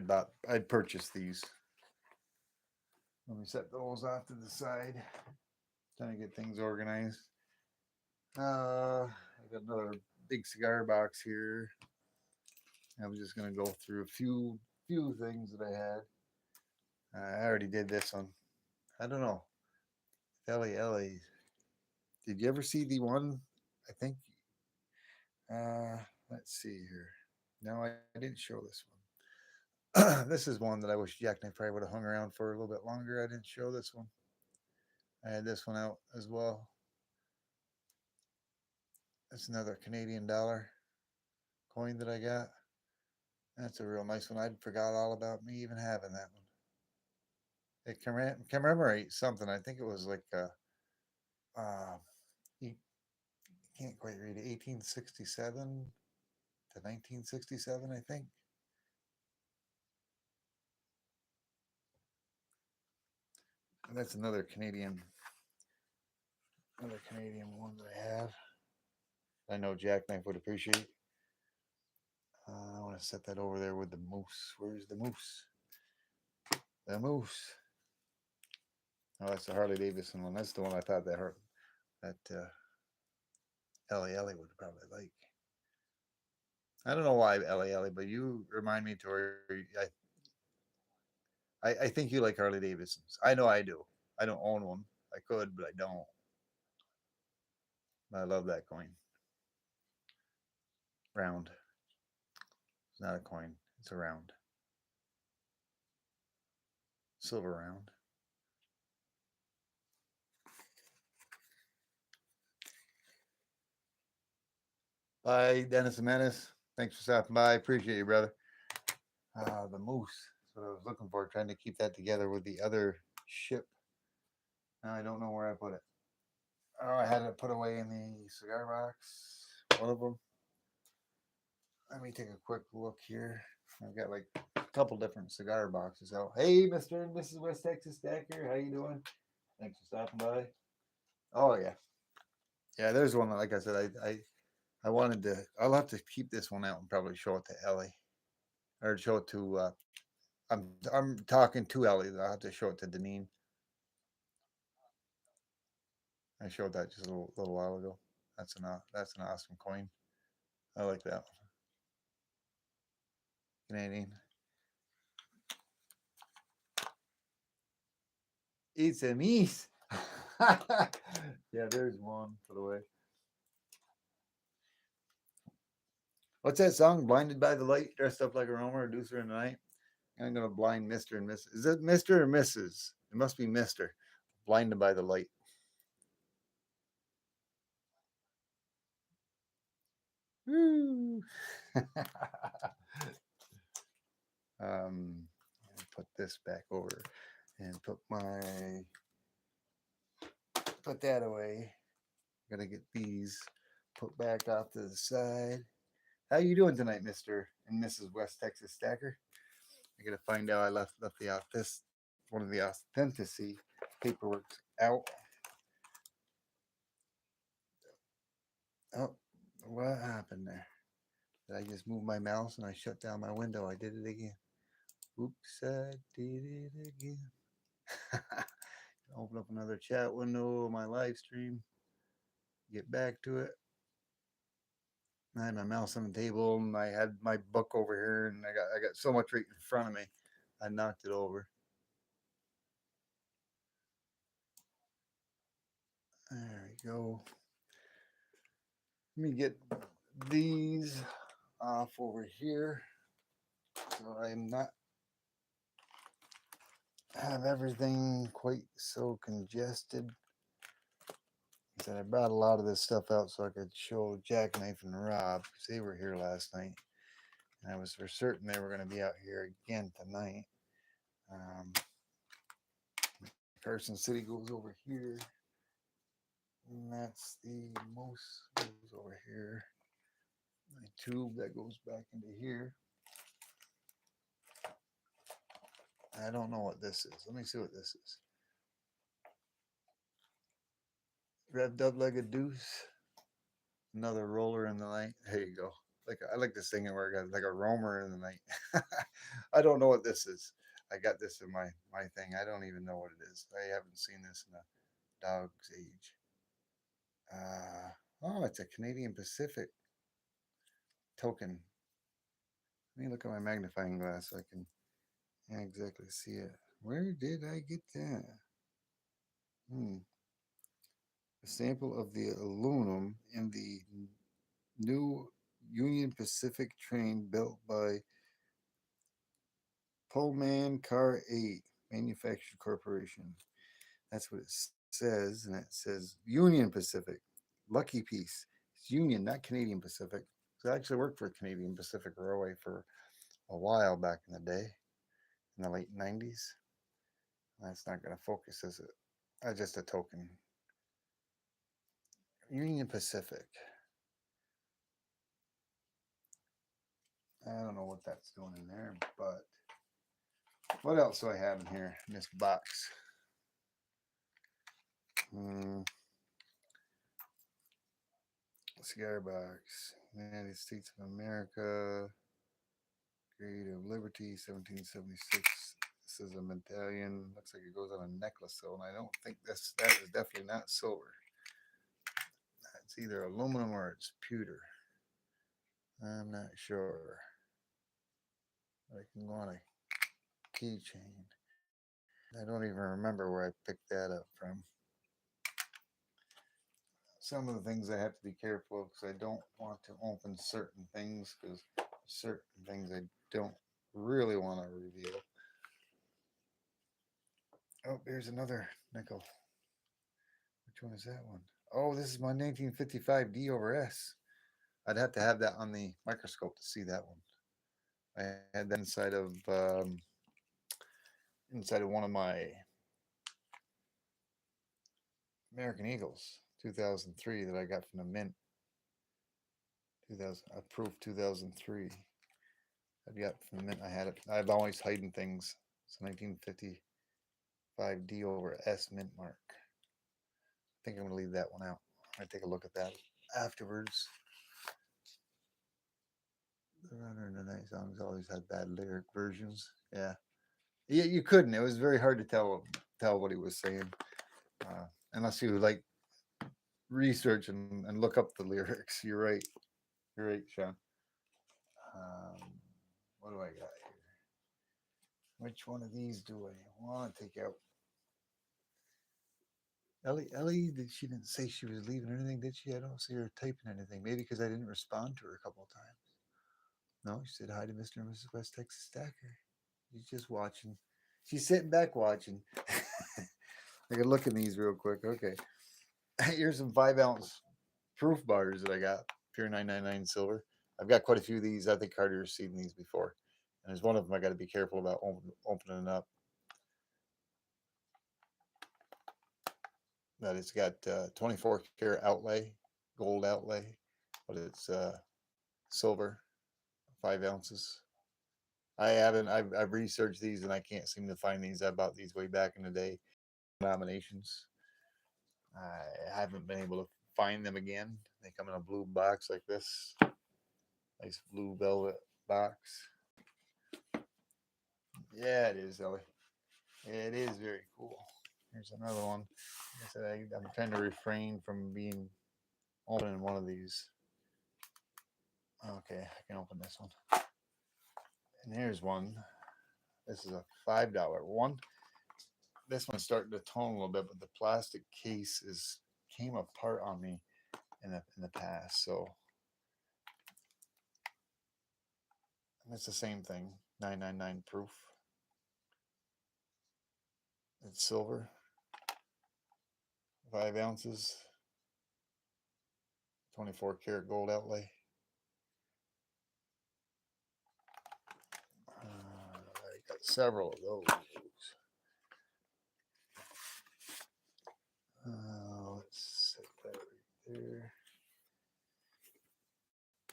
But I'd purchased these. Let me set those off to the side. Trying to get things organized. I got another big cigar box here. I'm just gonna go through a few things that I had. I already did this one. I don't know. Ellie. Did you ever see the one? I think. Let's see here. No, I didn't show this one. This is one that I wish Jackknife probably would have hung around for a little bit longer. I didn't show this one. I had this one out as well. That's another Canadian dollar coin that I got. That's a real nice one. I forgot all about me even having that one. It commemorates something. I think it was like uh, you can't quite read it. 1867 to 1967, I think. And that's another Canadian one that I have. I know Jackknife would appreciate. I want to set that over there with the moose. Where's the moose? The moose. Oh, that's the Harley Davidson one. That's the one I thought that Ellie Ellie would probably like. I don't know why Ellie Ellie, but you remind me, Tori. I think you like Harley Davidsons. I know I do. I don't own one. I could, but I don't. I love that coin. Round. It's not a coin. It's a round. Silver round. Bye, Dennis and Menace. Thanks for stopping by. Appreciate you, brother. The moose. That's what I was looking for. Trying to keep that together with the other ship. Now I don't know where I put it. Oh, I had it put away in the cigar box. One of them. Let me take a quick look here. I've got like a couple different cigar boxes out. Hey, Mr. and Mrs. West Texas Stacker, how you doing? Thanks for stopping by. Oh yeah, yeah. There's one that, like I said, I wanted to. I'll have to keep this one out and probably show it to Ellie, or show it to. I'm talking to Ellie. I'll have to show it to Deneen. I showed that just a little while ago. That's an awesome coin. I like that one. Canadian. It's a meese. Yeah, there's one for the way. What's that song? Blinded by the light, dressed up like a Romer, reducer in the night. I'm gonna blind Mister and Mrs. Is it Mister or Mrs.? It must be Mister. Blinded by the light. Woo. Put this back over and put that away. I'm gonna get these put back off to the side. How you doing tonight, Mister and Mrs. West Texas Stacker? I gotta find out. I left this one of the authenticity paperwork out. Oh, what happened there? Did I just move my mouse and I shut down my window? I did it again. Oops, I did it again. Open up another chat window, my live stream. Get back to it. I had my mouse on the table and I had my book over here and I got so much right in front of me. I knocked it over. There we go. Let me get these off over here so I'm not have everything quite so congested. I said I brought a lot of this stuff out so I could show Jackknife and Rob because they were here last night. And I was for certain they were going to be out here again tonight. Carson City goes over here. And that's the moose goes over here. My tube that goes back into here. I don't know what this is. Let me see what this is. Revved up like a deuce. Another roller in the night. There you go. Like I like this thing where I got like a roamer in the night. I don't know what this is. I got this in my thing. I don't even know what it is. I haven't seen this in a dog's age. Oh, it's a Canadian Pacific token. Let me look at my magnifying glass so I can exactly see it. Where did I get that? A sample of the aluminum in the new Union Pacific train built by Pullman Car 8 Manufactured Corporation. That's what it says, and it says Union Pacific. Lucky piece. It's Union, not Canadian Pacific. 'Cause I actually worked for Canadian Pacific Railway for a while back in the day, in the late 90s. That's not going to focus as just a token. Union Pacific. I don't know what that's doing in there, but what else do I have in here in this box? Cigar box. United States of America. Creative Liberty, 1776. This is a medallion. Looks like it goes on a necklace, though, and I don't think that is definitely not silver. It's either aluminum or it's pewter. I'm not sure. I can go on a keychain. I don't even remember where I picked that up from. Some of the things I have to be careful of because I don't want to open certain things because certain things I don't really want to reveal. Oh, here's another nickel. Which one is that one? Oh, this is my 1955 D over S. I'd have to have that on the microscope to see that one. I had that inside of one of my American Eagles 2003 that I got from the Mint. 2000 approved 2003. I got from the Mint. I had it. I've always hidden things. It's 1955 D over S Mint mark. I think I'm gonna leave that one out. I take a look at that afterwards. The Runner and the Night Songs always had bad lyric versions. Yeah, you couldn't. It was very hard to tell what he was saying, unless you like research and look up the lyrics. You're right. You're right, Sean. What do I got here? Which one of these do I want to take out? Ellie, she didn't say she was leaving or anything, did she? I don't see her typing anything. Maybe because I didn't respond to her a couple of times. No, she said hi to Mr. and Mrs. West Texas Stacker. She's just watching. She's sitting back watching. I can look at these real quick. Okay. Here's some 5-ounce proof bars that I got. Pure 999 silver. I've got quite a few of these. I think Carter's seen these before. And there's one of them I got to be careful about opening up. That it's got 24 karat outlay, gold outlay, but it's silver, 5 ounces. I've researched these and I can't seem to find these. I bought these way back in the day. Denominations. I haven't been able to find them again. They come in a blue box like this. Nice blue velvet box. Yeah, it is, Ellie. It is very cool. Here's another one. Like I said, I'm trying to refrain from being opening one of these. Okay, I can open this one. And here's one. This is a $5 one. This one's starting to tone a little bit, but the plastic case came apart on me in the past. So and it's the same thing. 999 proof. It's silver. 5 ounces. 24 karat gold outlay. I got several of those. Let's set that right there.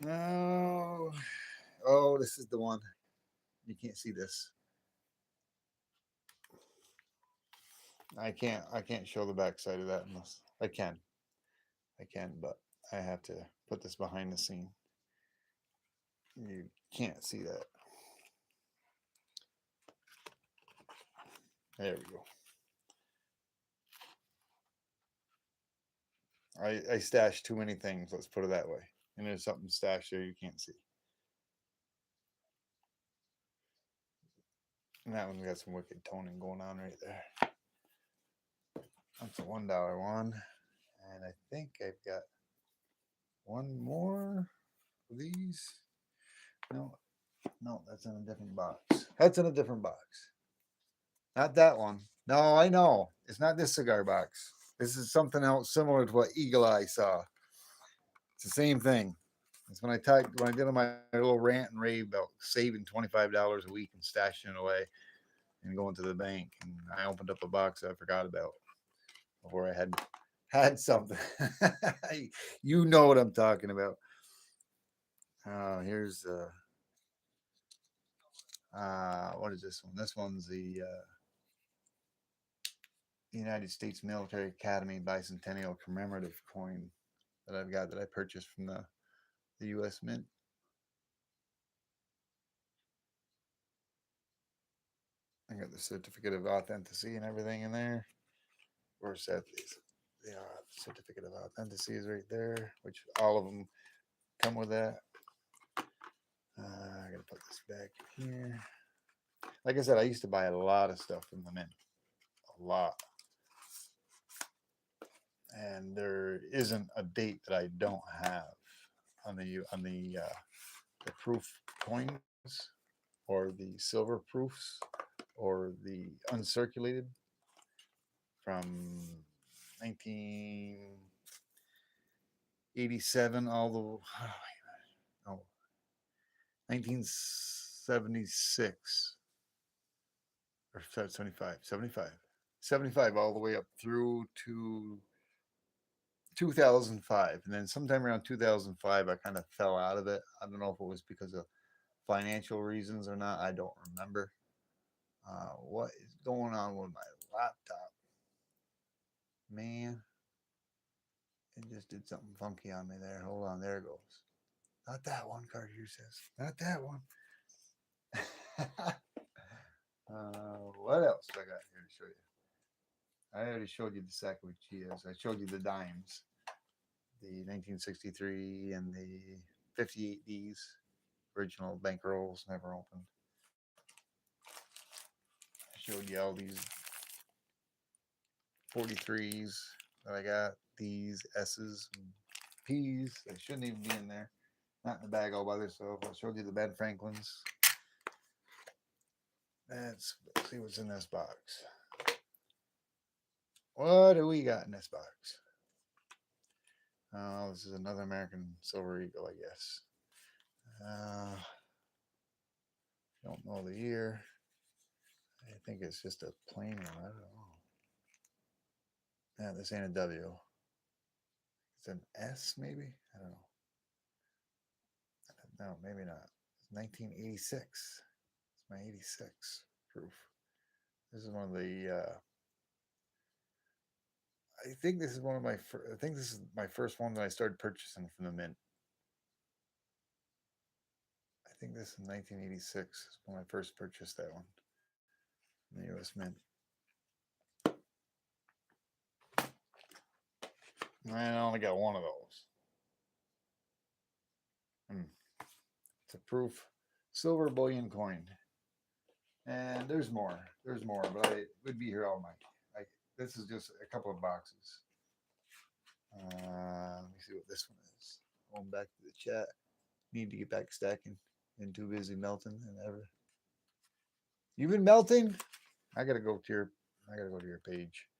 No. Oh, this is the one. You can't see this. I can't show the back side of that unless I can. But I have to put this behind the scene. You can't see that. There we go. I stashed too many things, let's put it that way. And there's something stashed there you can't see. And that one's got some wicked toning going on right there. That's a $1 one. And I think I've got one more of these. No, that's in a different box. That's in a different box. Not that one. No, I know. It's not this cigar box. This is something else similar to what Eagle Eye saw. It's the same thing. It's when when I did my little rant and rave about saving $25 a week and stashing it away and going to the bank, and I opened up a box I forgot about before I had something. You know what I'm talking about. Here's what is this one? This one's the United States Military Academy Bicentennial Commemorative coin that I've got that I purchased from the U.S. Mint. I got the certificate of authenticity and everything in there. Where's that? The certificate of authenticity is right there, which all of them come with that. I gotta put this back here. Like I said, I used to buy a lot of stuff from the Mint, a lot, and there isn't a date that I don't have on the proof coins or the silver proofs or the uncirculated from 1987 all the oh, 1976 or 75 all the way up through to 2005, and then sometime around 2005 I kind of fell out of it. I don't know if it was because of financial reasons or not. I don't remember. What is going on with my laptop, man? It just did something funky on me there. Hold on, there it goes. Not that one, Cartier says. Not that one. What else do I got here to show you? I already showed you the Sacagaweas. I showed you the dimes, the 1963 and the 58Ds, original bankrolls, never opened. I showed you all these 43s that I got, these S's and P's. They shouldn't even be in there. Not in the bag all by themselves. I showed you the Ben Franklins. Let's see what's in this box. What do we got in this box? Oh, this is another American Silver Eagle, I guess. Don't know the year. I think it's just a plain one. I don't know. Yeah, this ain't a W. It's an S, maybe? I don't know. No, maybe not. It's 1986. It's my 86 proof. This is one of the. I think this is one of my. I think this is my first one that I started purchasing from the Mint. I think this is 1986 when I first purchased that one. In the U.S. Mint. I only got one of those. It's a proof silver bullion coin. And there's more. There's more, but I would be here all night. This is just a couple of boxes. Let me see what this one is. Going back to the chat. Need to get back stacking. Been too busy melting and ever. You've been melting? I gotta go to your page.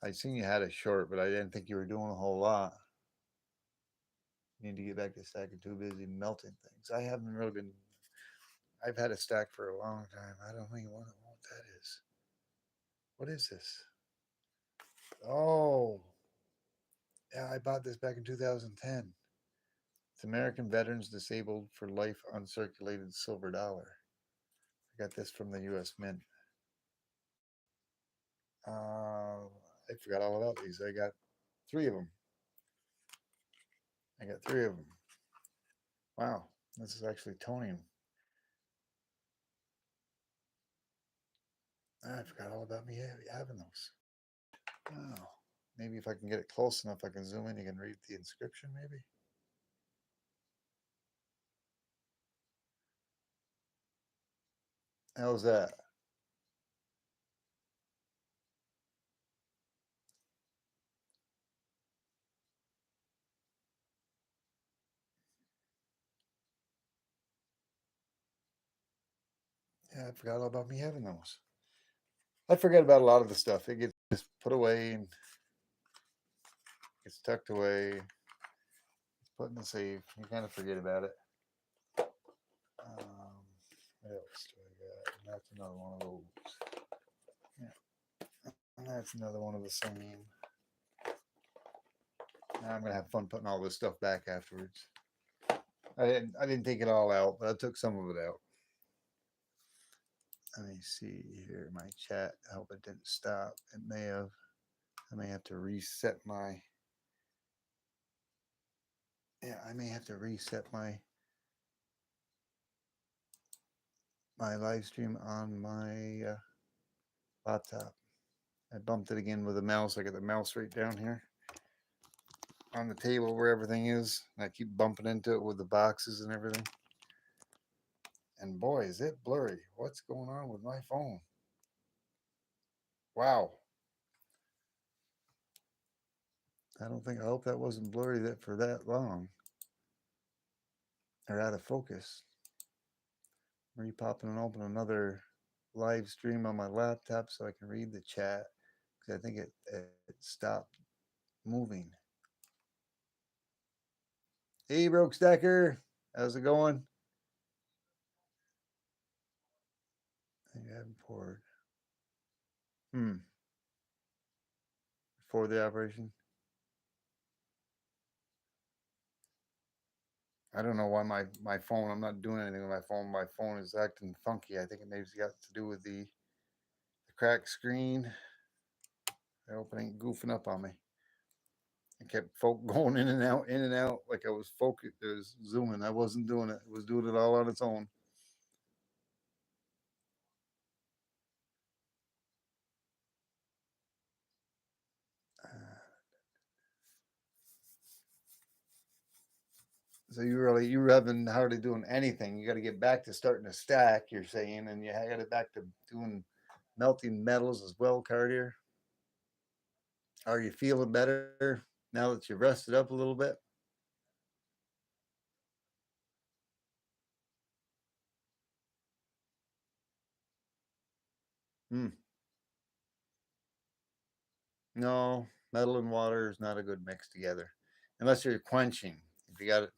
I seen you had a short, but I didn't think you were doing a whole lot. Need to get back to stacking. Too busy melting things. I haven't really been. I've had a stack for a long time. I don't even know what that is. What is this? Oh, yeah, I bought this back in 2010. It's American Veterans Disabled for Life Uncirculated Silver Dollar. I got this from the U.S. Mint. I forgot all about these. I got 3 of them. Wow, this is actually toning. I forgot all about me having those. Oh, maybe if I can get it close enough, I can zoom in. You can read the inscription, maybe. How's that? Yeah, I forgot all about me having those. I forget about a lot of the stuff. It gets just put away and gets tucked away, put in the safe. You kind of forget about it. What else do I got? And that's another one of those. Yeah. And that's another one of the same. Now I'm gonna have fun putting all this stuff back afterwards. I didn't take it all out, but I took some of it out. Let me see here my chat. I hope it didn't stop. It may have. I may have to reset my. Yeah, I may have to reset my live stream on my laptop. I bumped it again with a mouse. I got the mouse right down here on the table where everything is. And I keep bumping into it with the boxes and everything. And boy, is it blurry. What's going on with my phone? Wow. I hope that wasn't blurry for that long. Or out of focus. Repopping and open another live stream on my laptop so I can read the chat. Because I think it stopped moving. Hey, Broke Stacker. How's it going? You haven't poured. Before the operation? I don't know why my phone, I'm not doing anything with my phone. My phone is acting funky. I think it maybe got to do with the cracked screen. The opening goofing up on me. I kept going in and out like I was focused. It was zooming. I wasn't doing it. It was doing it all on its own. So you haven't hardly doing anything. You got to get back to starting to stack. You're saying, and you got to get back to doing melting metals as well, Cartier. Are you feeling better now that you've rested up a little bit? No, metal and water is not a good mix together, unless you're quenching. If you got it,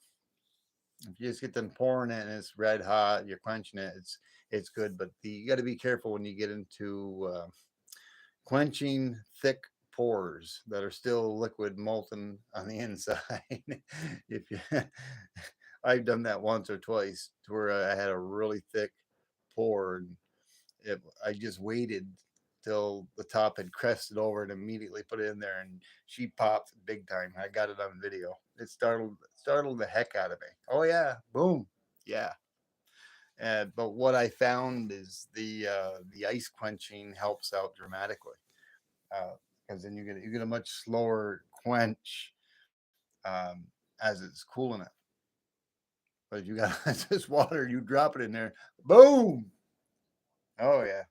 if you just get them pouring it and it's red hot, you're quenching it. It's good, but you got to be careful when you get into quenching thick pours that are still liquid molten on the inside. If you, I've done that once or twice to where I had a really thick pour and I just waited till the top had crested over and immediately put it in there, and she popped big time. I got it on video. It startled the heck out of me. Oh yeah, boom, yeah. But what I found is the ice quenching helps out dramatically because then you get a much slower quench as it's cooling it. But if you got just water, you drop it in there, boom. Oh yeah.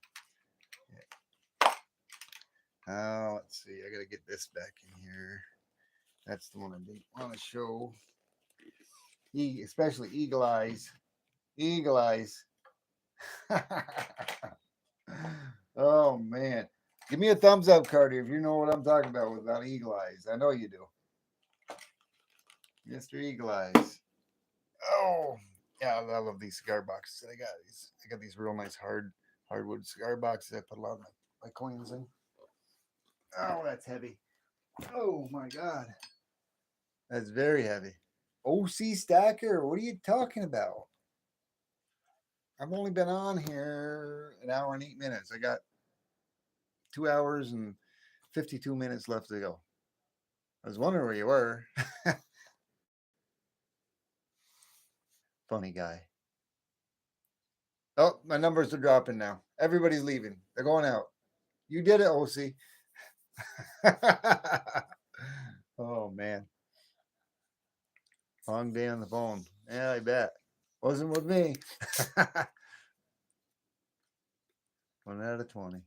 Let's see. I gotta get this back in here. That's the one I didn't want to show. Especially Eagle Eyes. Eagle Eyes. Oh man. Give me a thumbs up, Carter, if you know what I'm talking about without Eagle Eyes. I know you do. Mr. Eagle Eyes. Oh, yeah, I love these cigar boxes that I got. I got these real nice hardwood cigar boxes. I put a lot of my coins in. Oh, that's heavy. Oh my god. That's very heavy. OC Stacker, what are you talking about? I've only been on here an hour and 8 minutes. I got 2 hours and 52 minutes left to go. I was wondering where you were. Funny guy. Oh, my numbers are dropping now. Everybody's leaving. They're going out. You did it, OC. Oh man. Long day on the phone. Yeah, I bet. Wasn't with me. 1 out of 20.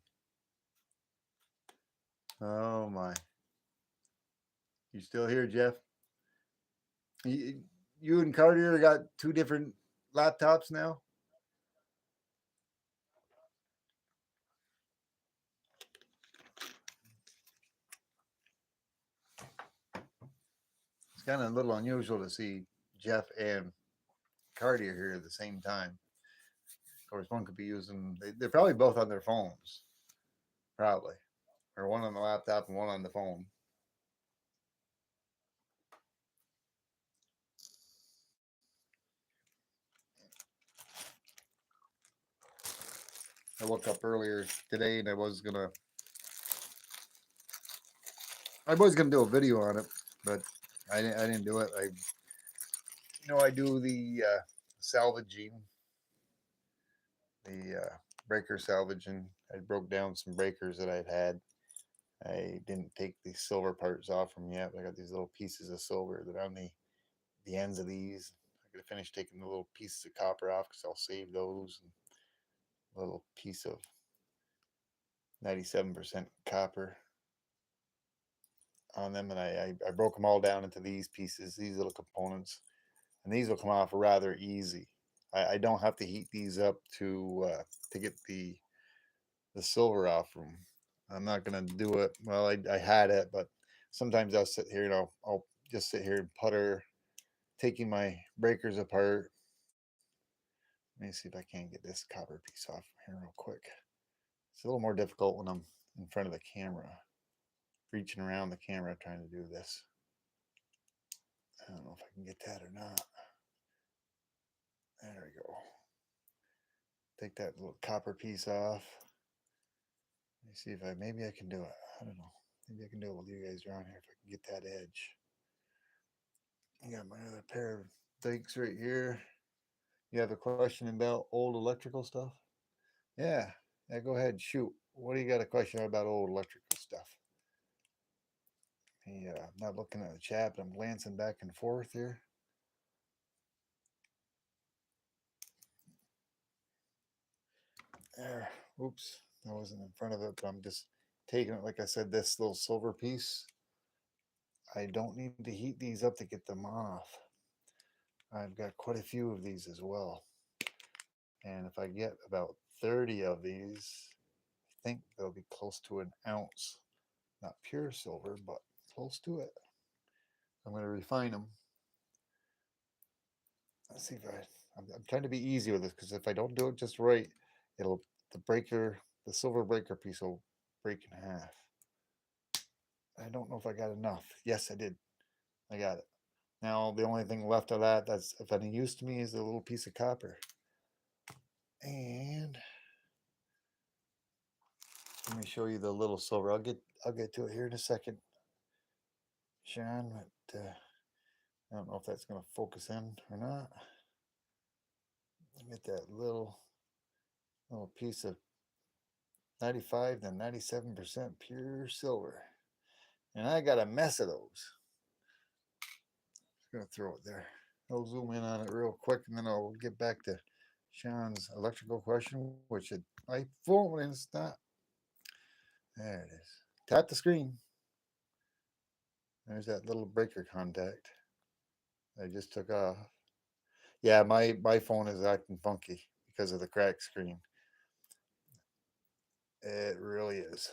Oh my. You still here, Jeff? You and Cartier got two different laptops now? It's kind of a little unusual to see Jeff and Cartier here at the same time. Of course, one could be using, they're probably both on their phones, probably, or one on the laptop and one on the phone. I woke up earlier today and I was gonna do a video on it, but I didn't do it. I do the salvaging, the breaker salvaging. I broke down some breakers that I'd had. I didn't take the silver parts off from yet. I got these little pieces of silver that on the ends of these. I gotta finish taking the little pieces of copper off because I'll save those. And a little piece of 97% copper on them, and I broke them all down into these pieces, these little components, and these will come off rather easy. I don't have to heat these up to get the silver off them. I'm not gonna do it. Well, I had it, but sometimes I'll sit here, I'll just sit here and putter, taking my breakers apart. Let me see if I can't get this copper piece off here real quick. It's a little more difficult when I'm in front of the camera, reaching around the camera trying to do this. I don't know if I can get that or not. There we go. Take that little copper piece off. Let me see if maybe I can do it. I don't know. Maybe I can do it with you guys around here if I can get that edge. I got my other pair of dikes right here. You have a question about old electrical stuff? Yeah. Yeah, go ahead. Shoot. What do you got a question about old electrical stuff? I'm not looking at the chat, but I'm glancing back and forth here. There. Oops. I wasn't in front of it, but I'm just taking it. Like I said, this little silver piece, I don't need to heat these up to get them off. I've got quite a few of these as well. And if I get about 30 of these, I think they'll be close to an ounce. Not pure silver, but close to it. I'm going to refine them. Let's see if I'm trying to be easy with this because if I don't do it just right, the silver breaker piece will break in half. I don't know if I got enough. Yes, I did. I got it. Now the only thing left of that's of any use to me is a little piece of copper. And let me show you the little silver. I'll get to it here in a second, Sean. But I don't know if that's going to focus in or not. Get that little piece of 95 to 97% pure silver, and I got a mess of those. Just gonna throw it there. I'll zoom in on it real quick, and then I'll get back to Sean's electrical question, which my phone is not. There it is. Tap the screen. There's that little breaker contact I just took off. Yeah, my phone is acting funky because of the cracked screen. It really is.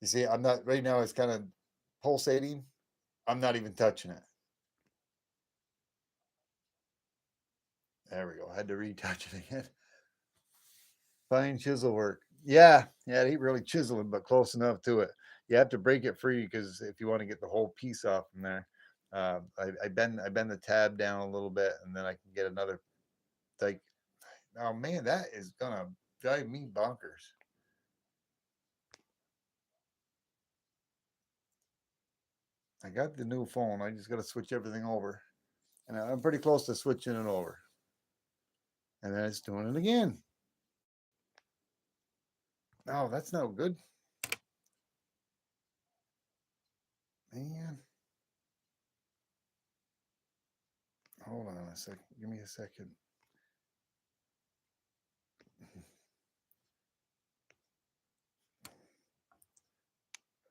You see, I'm not right now. It's kind of pulsating. I'm not even touching it. There we go. I had to retouch it again. Fine chisel work. Yeah, yeah, he really chiseling, but close enough to it. You have to break it free because if you want to get the whole piece off from there, I bend the tab down a little bit, and then I can get another. Like, oh man, that is gonna drive me bonkers. I got the new phone. I just got to switch everything over, and I'm pretty close to switching it over, and then it's doing it again. Oh, that's no good, man. Hold on a second. Give me a second.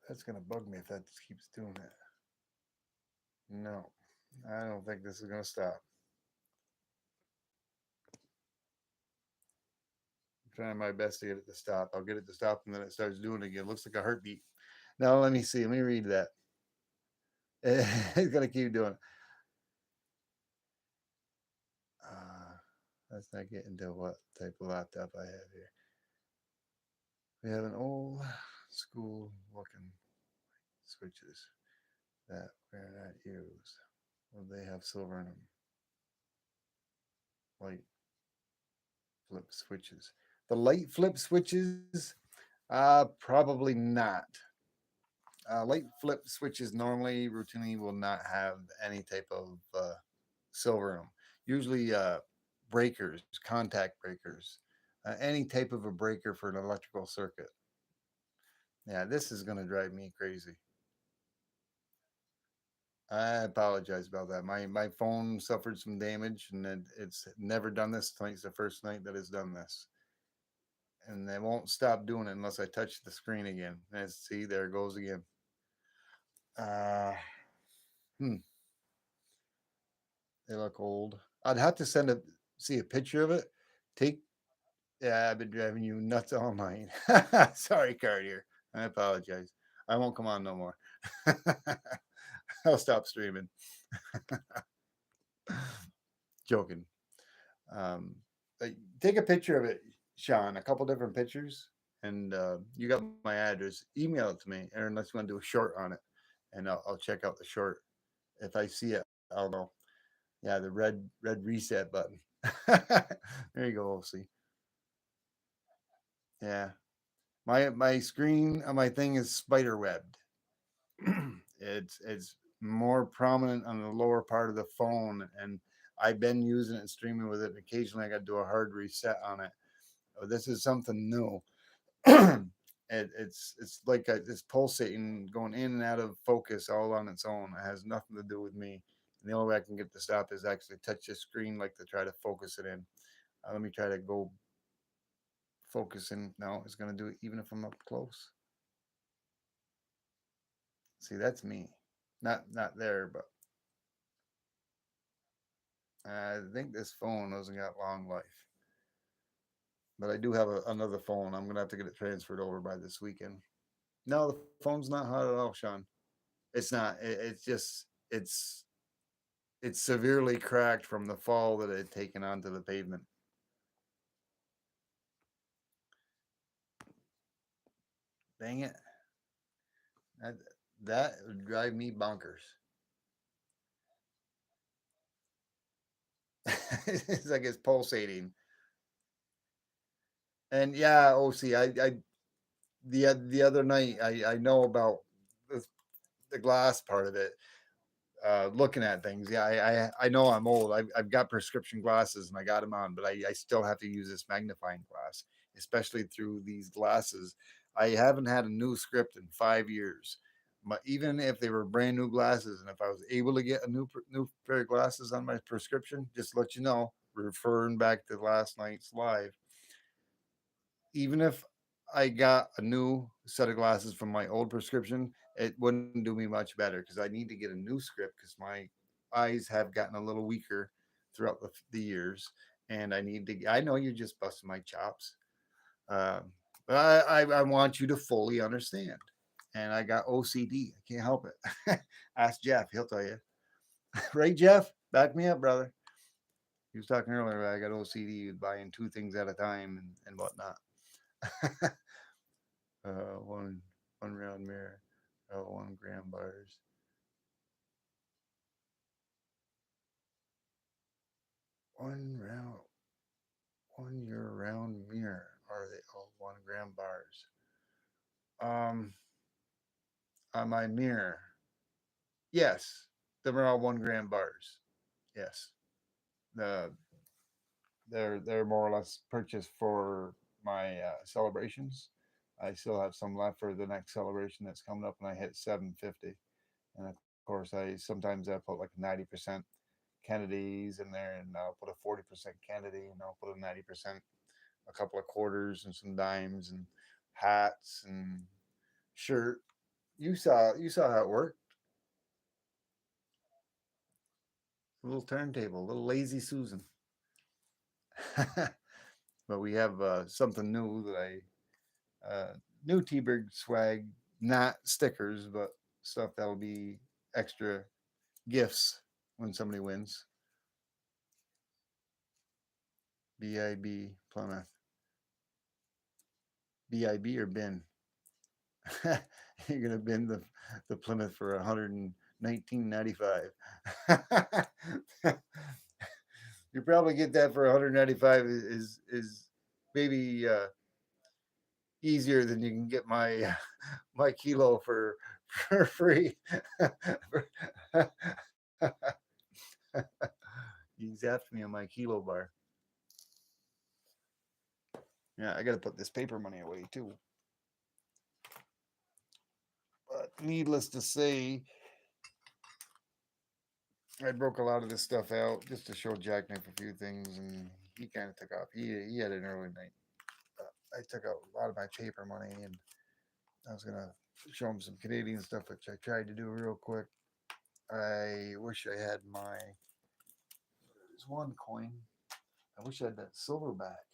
That's gonna bug me if that just keeps doing it. No, I don't think this is gonna stop. I'm trying my best to get it to stop. I'll get it to stop, and then it starts doing it again. It looks like a heartbeat. Now let me see. Let me read that. It's gonna keep doing it. Let's not get into what type of laptop I have here. We have an old school looking switches that we're not used. Well, they have silver in them. Light flip switches. The light flip switches, probably not. Light flip switches normally routinely will not have any type of silver in them. Usually, breakers, contact breakers, any type of a breaker for an electrical circuit. Yeah, this is going to drive me crazy. I apologize about that. My phone suffered some damage, and it's never done this. Tonight's the first night that it's done this, and they won't stop doing it unless I touch the screen again. And see, there it goes again. Uh, hmm, they look old. I'd have to see a picture of it. Take Yeah, I've been driving you nuts all night. Sorry, Cartier. I apologize. I won't come on no more. I'll stop streaming. Joking. Um, take a picture of it, Sean. A couple different pictures, and you got my address. Email it to me, or unless you want to do a short on it, and I'll check out the short. If I see it, I'll know. Yeah, the red reset button. There you go. We'll see. Yeah, my screen on my thing is spider webbed. It's more prominent on the lower part of the phone, and I've been using it and streaming with it. Occasionally, I got to do a hard reset on it. Oh, this is something new. It's like it's pulsating, going in and out of focus all on its own. It has nothing to do with me. And the only way I can get to stop is actually touch the screen, like to try to focus it in. Let me try to go focus in. No, it's gonna do it even if I'm up close. See, that's me. Not there, but I think this phone hasn't got long life. But I do have another phone. I'm gonna have to get it transferred over by this weekend. No, the phone's not hot at all, Sean. It's not. It's just it's severely cracked from the fall that it had taken onto the pavement. Dang it! That that would drive me bonkers. It's like it's pulsating. And yeah, OC, I the other night I know about the glass part of it. Looking at things. Yeah, I know I'm old. I've got prescription glasses and I got them on, but I still have to use this magnifying glass, especially through these glasses. I haven't had a new script in 5 years. But even if they were brand new glasses, and if I was able to get a new pair of glasses on my prescription, just let you know, referring back to last night's live, even if I got a new set of glasses from my old prescription, it wouldn't do me much better because I need to get a new script because my eyes have gotten a little weaker throughout the years, and I need to. I know you're just busting my chops, uh, but I want you to fully understand. And I got OCD. I can't help it. Ask Jeff; he'll tell you. Right, Jeff? Back me up, brother. He was talking earlier. I got OCD, buying two things at a time and whatnot. One round mirror, 1 gram bars. One round, 1 year round mirror. Are they all 1 gram bars? Um, on my mirror, yes, they're all 1 gram bars. Yes, the they're more or less purchased for my celebrations. I still have some left for the next celebration that's coming up, and I hit 750. And of course, I sometimes I put like 90% Kennedy's in there, and I'll put a 40% Kennedy, and I'll put a 90%, a couple of quarters, and some dimes, and hats, and shirt. You saw how it worked. A little turntable, a little lazy Susan. But we have something new that new T-Bird swag, not stickers, but stuff that'll be extra gifts when somebody wins. BIB Plymouth. BIB or bin? You're gonna bin the Plymouth for 119.95. You probably get that for 195 is maybe easier than you can get my my kilo for free. You zapped me on my kilo bar. Yeah, I got to put this paper money away too. But needless to say, I broke a lot of this stuff out just to show Jackknife a few things, and he kind of took off. He had an early night. I took out a lot of my paper money, and I was gonna show him some Canadian stuff, which I tried to do real quick. I wish I had my. There's one coin. I wish I had that silverback.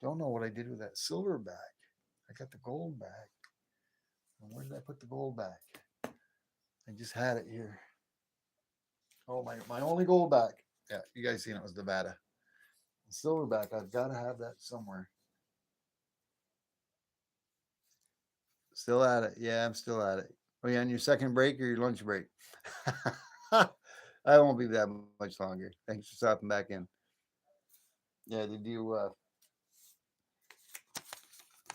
Don't know what I did with that silverback. I got the gold back. And where did I put the gold back? I just had it here. Oh, my only gold back. Yeah, you guys seen it was Nevada. Silverback, I've got to have that somewhere. Still at it. Yeah, I'm still at it. Are you on your second break or your lunch break? I won't be that much longer. Thanks for stopping back in. Yeah, did you?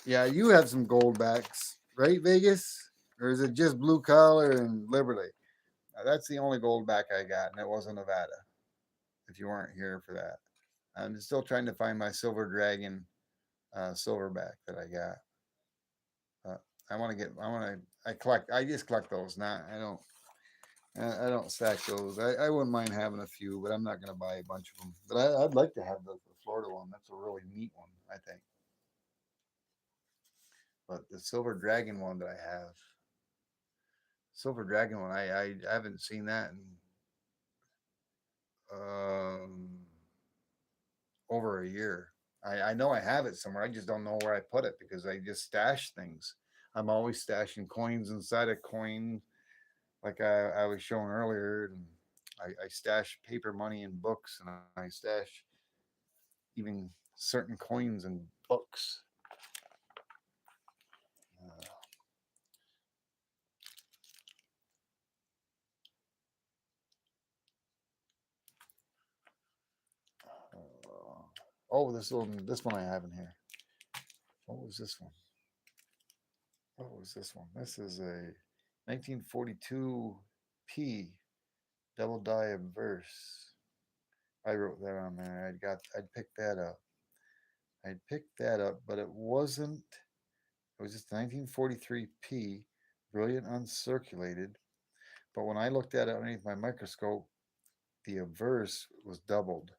Yeah, you have some gold backs, right, Vegas? Or is it just blue collar and Liberty? That's the only gold back I got, and it wasn't Nevada. If you weren't here for that, I'm still trying to find my Silver Dragon silverback that I got. I want to get. I want to. I collect. I just collect those. Not. I don't. I don't stack those. I wouldn't mind having a few, but I'm not going to buy a bunch of them. But I'd like to have the Florida one. That's a really neat one, I think. But the Silver Dragon one that I have, Silver Dragon one, I haven't seen that in um, over a year. I know I have it somewhere. I just don't know where I put it because I just stash things. I'm always stashing coins inside a coin, like I was showing earlier. And I stash paper money in books, and I stash even certain coins and books. Uh, oh, this one I have in here. What was this one? What was this one? This is a 1942 P double die of verse. I wrote that on there. I'd picked that up. I'd picked that up, but it wasn't. It was just 1943 P, brilliant uncirculated. But when I looked at it underneath my microscope, the averse was doubled.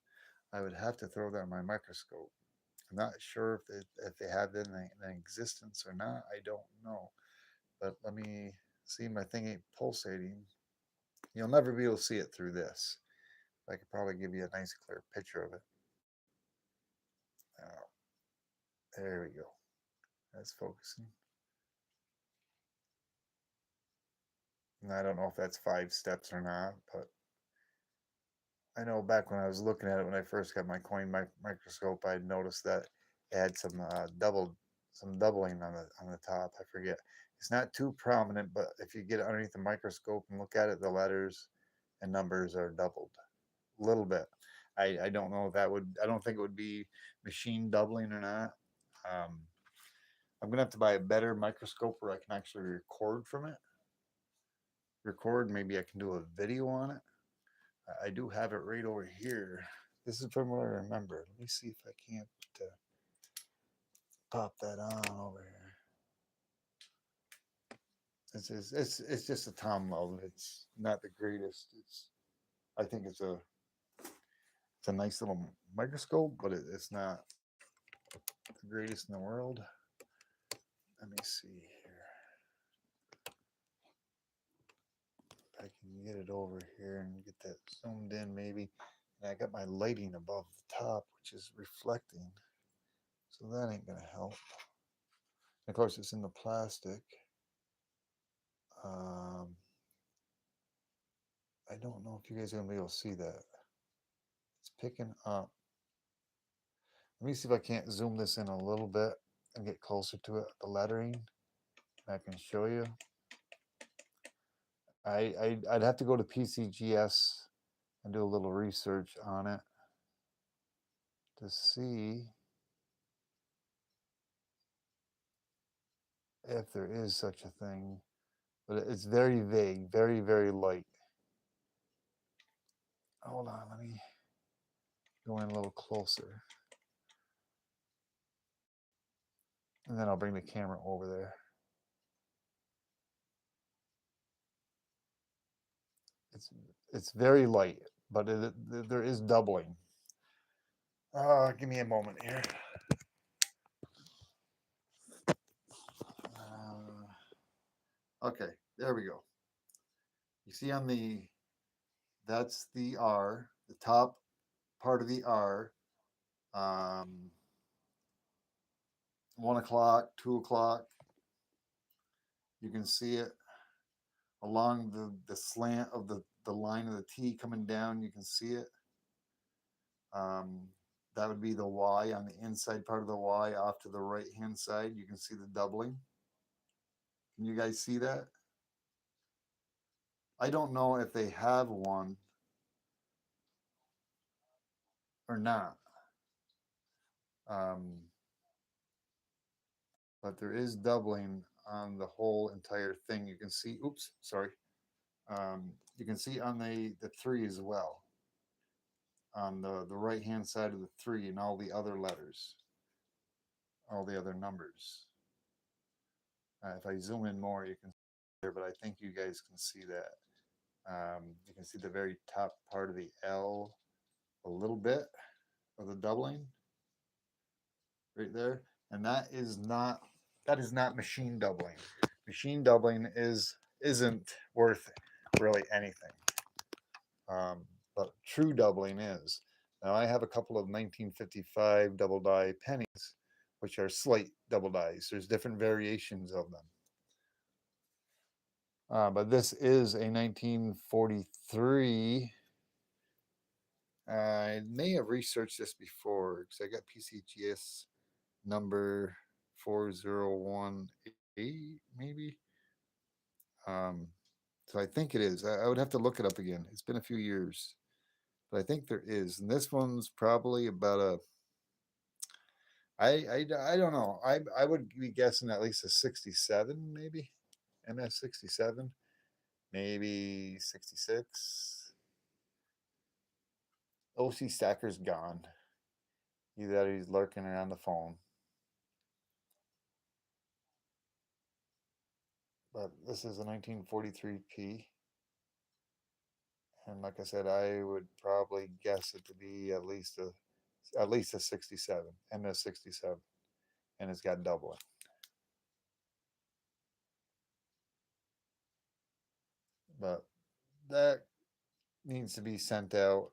I would have to throw that in my microscope. I'm not sure if they have that in existence or not. I don't know. But let me see. My thing ain't pulsating. You'll never be able to see it through this. I could probably give you a nice clear picture of it. Uh, there we go. That's focusing. And I don't know if that's 5 steps or not, but I know back when I was looking at it when I first got my coin microscope, I noticed that it had some doubling on the top. I forget. It's not too prominent, but if you get it underneath the microscope and look at it, the letters and numbers are doubled a little bit. I don't know if that would. I don't think it would be machine doubling or not. Um, I'm gonna have to buy a better microscope where I can actually record from it. Record. Maybe I can do a video on it. I do have it right over here. This is from what I remember. Let me see if I can't pop that on over here. It's just a Tom Love. It's not the greatest. I think it's a nice little microscope, but it's not the greatest in the world. Let me see here. If I can get it over here and get that zoomed in, maybe. And I got my lighting above the top, which is reflecting, so that ain't gonna help. And of course, it's in the plastic. Um, I don't know if you guys are gonna be able to see that. It's picking up. Let me see if I can't zoom this in a little bit and get closer to it. The lettering, I can show you. I'd have to go to PCGS and do a little research on it to see if there is such a thing. But it's very vague, very, very light. Hold on, let me go in a little closer. And then I'll bring the camera over there. It's very light, but there is doubling. Give me a moment here. Okay, there we go. You see on that's the R, the top part of the R. 1 o'clock, 2 o'clock. You can see it along the slant of the line of the T coming down. You can see it. That would be the Y on the inside part of the Y off to the right hand side. You can see the doubling. Can you guys see that? I don't know if they have one or not. But there is doubling on the whole entire thing. You can see, oops, sorry. You can see on the 3 as well. On the right hand side of the 3 and all the other letters, all the other numbers. If I zoom in more, you can see there, but I think you guys can see that. You can see the very top part of the L a little bit of the doubling right there, and that is not machine doubling. Machine doubling isn't worth really anything, but true doubling is. Now I have a couple of 1955 double die pennies, which are slight double dies. There's different variations of them. But this is a 1943. I may have researched this before because I got PCGS number 4018, maybe. So I think it is. I would have to look it up again. It's been a few years, but I think there is. And this one's probably about a. I don't know. I would be guessing at least a 67, maybe MS 67, maybe 66. OC Stacker's gone. Either he's lurking around the phone. But this is a 1943P. And like I said, I would probably guess it to be at least a 67, MS 67, and it's got doubling. But that needs to be sent out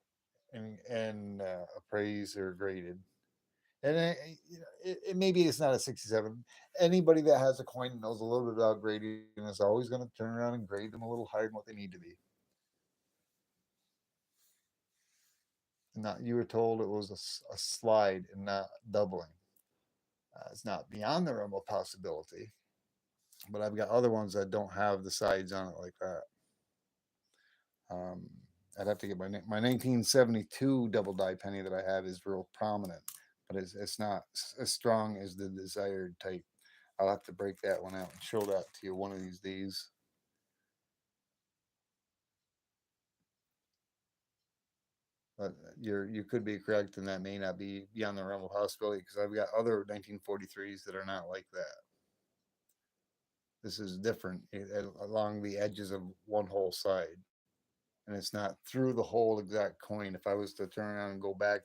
and appraised or graded. And maybe it's not a 67. Anybody that has a coin knows a little bit about grading is always going to turn around and grade them a little higher than what they need to be. Not, you were told it was a slide and not doubling. It's not beyond the realm of possibility, but I've got other ones that don't have the sides on it like that. I'd have to get my 1972 double die penny that I have is real prominent, but it's not as strong as the desired type. I'll have to break that one out and show that to you one of these days. But you could be correct, and that may not be beyond the realm of possibility because I've got other 1943s that are not like that. This is different along the edges of one whole side, and it's not through the whole exact coin. If I was to turn around and go back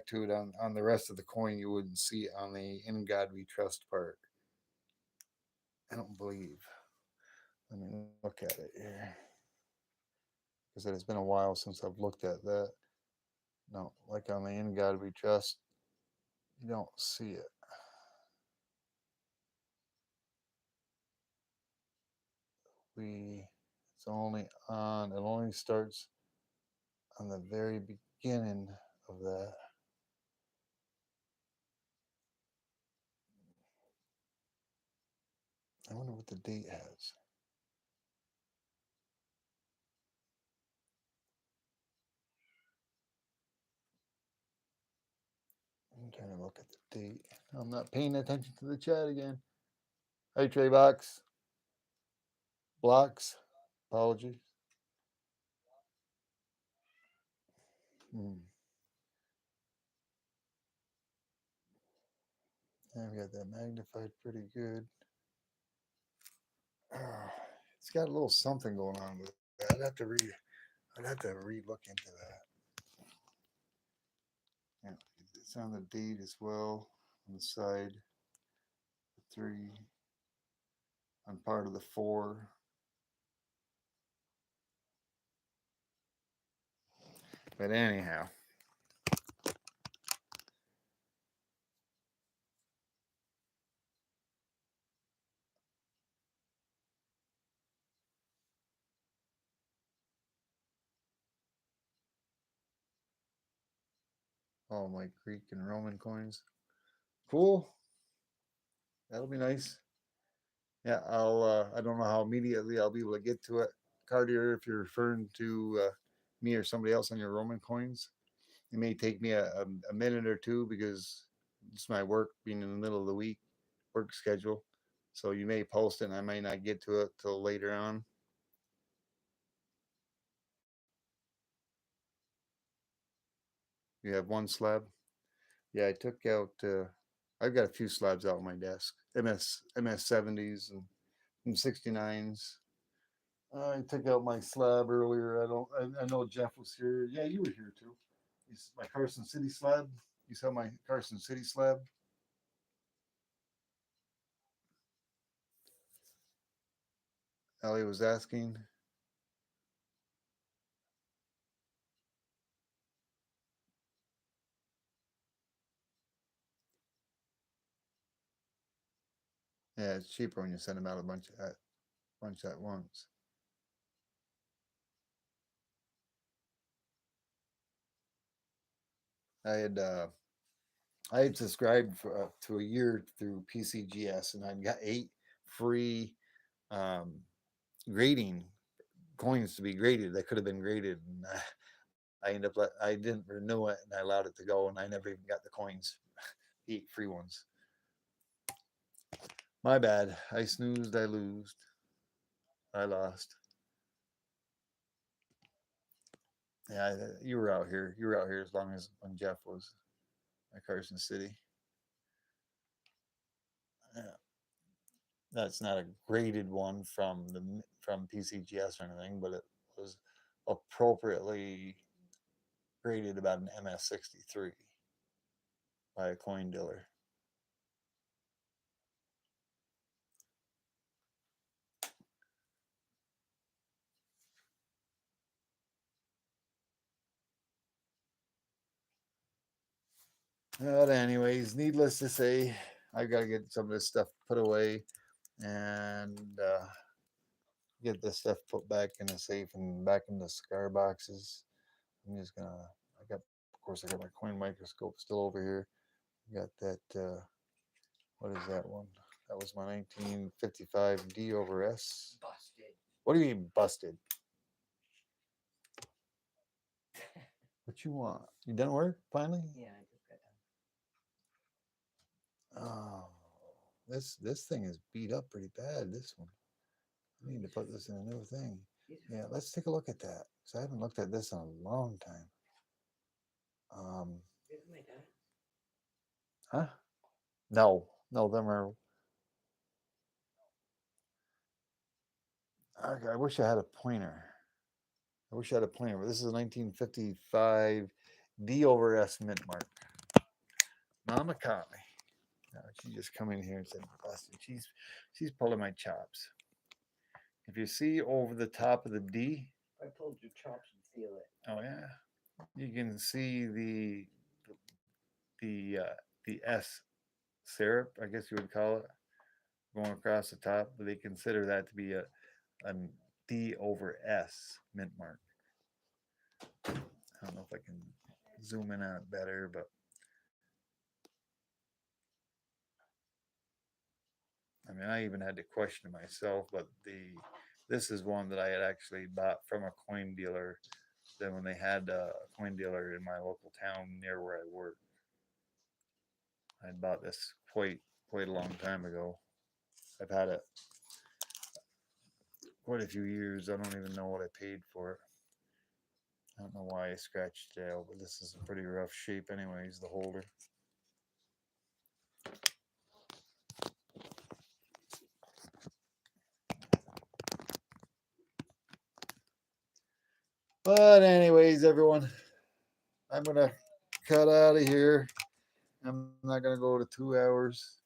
to it on the rest of the coin, you wouldn't see it on the "In God We Trust" part. I don't believe. Let me look at it here because it has been a while since I've looked at that. No, like on the "In God We Trust," you don't see it. We, It's only on. It only starts on the very beginning of that. I wonder what the date has. I'm trying to look at the date. I'm not paying attention to the chat again. Hey, Trey Box. Blocks. Apologies. Hmm. I've got that magnified pretty good. It's got a little something going on with that. I'd have to re-look into that. Yeah, it's on the date as well on the side. The 3 on part of the 4. But anyhow, all my Greek and Roman coins. Cool. That'll be nice. Yeah, I don't know how immediately I'll be able to get to it. Cartier, if you're referring to me or somebody else on your Roman coins, it may take me a minute or two because it's my work being in the middle of the week work schedule. So you may post it and I may not get to it till later on. You have one slab. Yeah, I took out. I've got a few slabs out on my desk. MS 70s and 69s. I took out my slab earlier. I don't. I know Jeff was here. Yeah, you were here too. It's my Carson City slab. You saw my Carson City slab. Ellie was asking. Yeah, it's cheaper when you send them out a bunch at once. I had uh, I had subscribed to a year through PCGS, and I got 8 free um, grading coins to be graded that could have been graded, and I didn't renew it, and I allowed it to go, and I never even got the coins, 8 free ones. My bad. I snoozed. I lose. I lost. Yeah, you were out here. You were out here as long as when Jeff was at Carson City. Yeah. That's not a graded one from PCGS or anything, but it was appropriately graded about an MS 63 by a coin dealer. But anyways, needless to say, I got to get some of this stuff put away and get this stuff put back in the safe and back in the cigar boxes. I'm just gonna. Of course, I got my coin microscope still over here. Got that. What is that one? That was my 1955 D over S. Busted. What do you mean busted? What you want? You done work finally? Yeah, I just got Oh, this thing is beat up pretty bad. This one. I need to put this in a new thing. Yeah, let's take a look at that. Because I haven't looked at this in a long time. This is my dad. Huh? No, no, them are. I wish I had a pointer. I wish I had a pointer. But this is a 1955 D over S mint mark. Mama caught me. No, she just come in here and said, "Busted." She's pulling my chops. If you see over the top of the D, I told you chops would feel it. oh yeah, you can see the the S syrup, I guess you would call it, going across the top. But they consider that to be a D over S mint mark. I don't know if I can zoom in on it better, but I mean, I even had to question myself, but this is one that I had actually bought from a coin dealer. Then when they had a coin dealer in my local town near where I work, I bought this quite a long time ago. I've had it quite a few years. I don't even know what I paid for it. I don't know why I scratched it out, but this is in pretty rough shape anyways, the holder. But anyways, everyone, I'm gonna cut out of here. I'm not gonna go to 2 hours.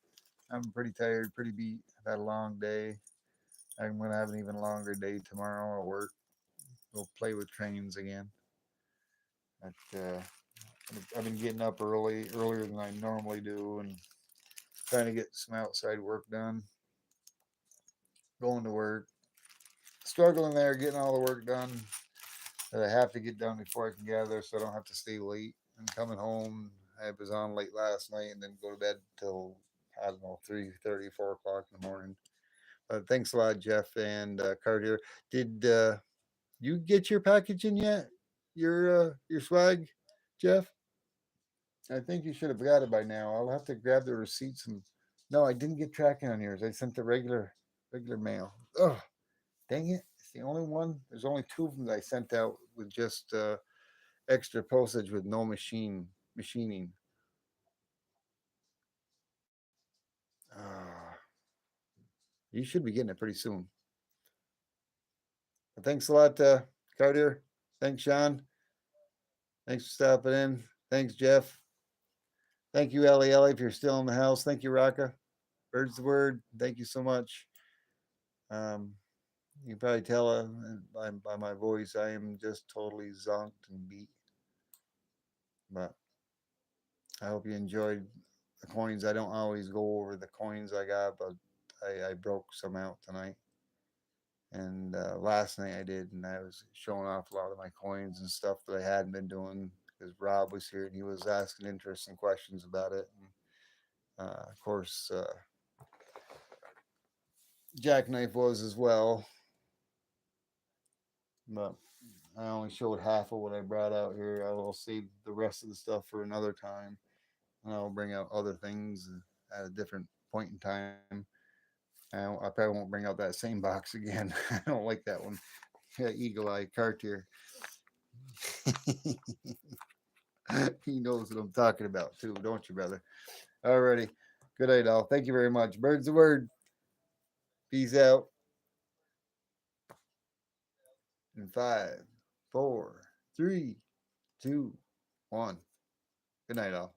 I'm pretty tired, pretty beat. I've had a long day. I'm gonna have an even longer day tomorrow at work. We'll play with trains again. But I've been getting up earlier than I normally do, and trying to get some outside work done. Going to work, struggling there, getting all the work done that I have to get done before I can gather, so I don't have to stay late. And coming home, I was on late last night, and then go to bed till I don't know 3:30, 4 o'clock in the morning. Thanks a lot, Jeff and Cartier. Did you get your package in yet? Your swag, Jeff? I think you should have got it by now. I'll have to grab the receipts and. No, I didn't get tracking on yours. I sent the regular mail. Oh, dang it! It's the only one. There's only two of them that I sent out with just extra postage with no machining. Uh, you should be getting it pretty soon. But thanks a lot, Cartier. Thanks, Sean. Thanks for stopping in. Thanks, Jeff. Thank you, Ellie, if you're still in the house. Thank you, Raka. Bird's the word. Thank you so much. Um, you can probably tell by my voice, I am just totally zonked and beat. But I hope you enjoyed the coins. I don't always go over the coins I got, but I broke some out tonight. And last night I did, and I was showing off a lot of my coins and stuff that I hadn't been doing because Rob was here and he was asking interesting questions about it. And, of course, Jackknife was as well, but I only showed half of what I brought out here. I will save the rest of the stuff for another time, and I'll bring out other things at a different point in time. I probably won't bring out that same box again. I don't like that one. Yeah, Eagle Eye Cartier. He knows what I'm talking about too, don't you, brother? Alrighty. Good night, all. Thank you very much. Bird's the word. Peace out. In 5, 4, 3, 2, 1. Good night, all.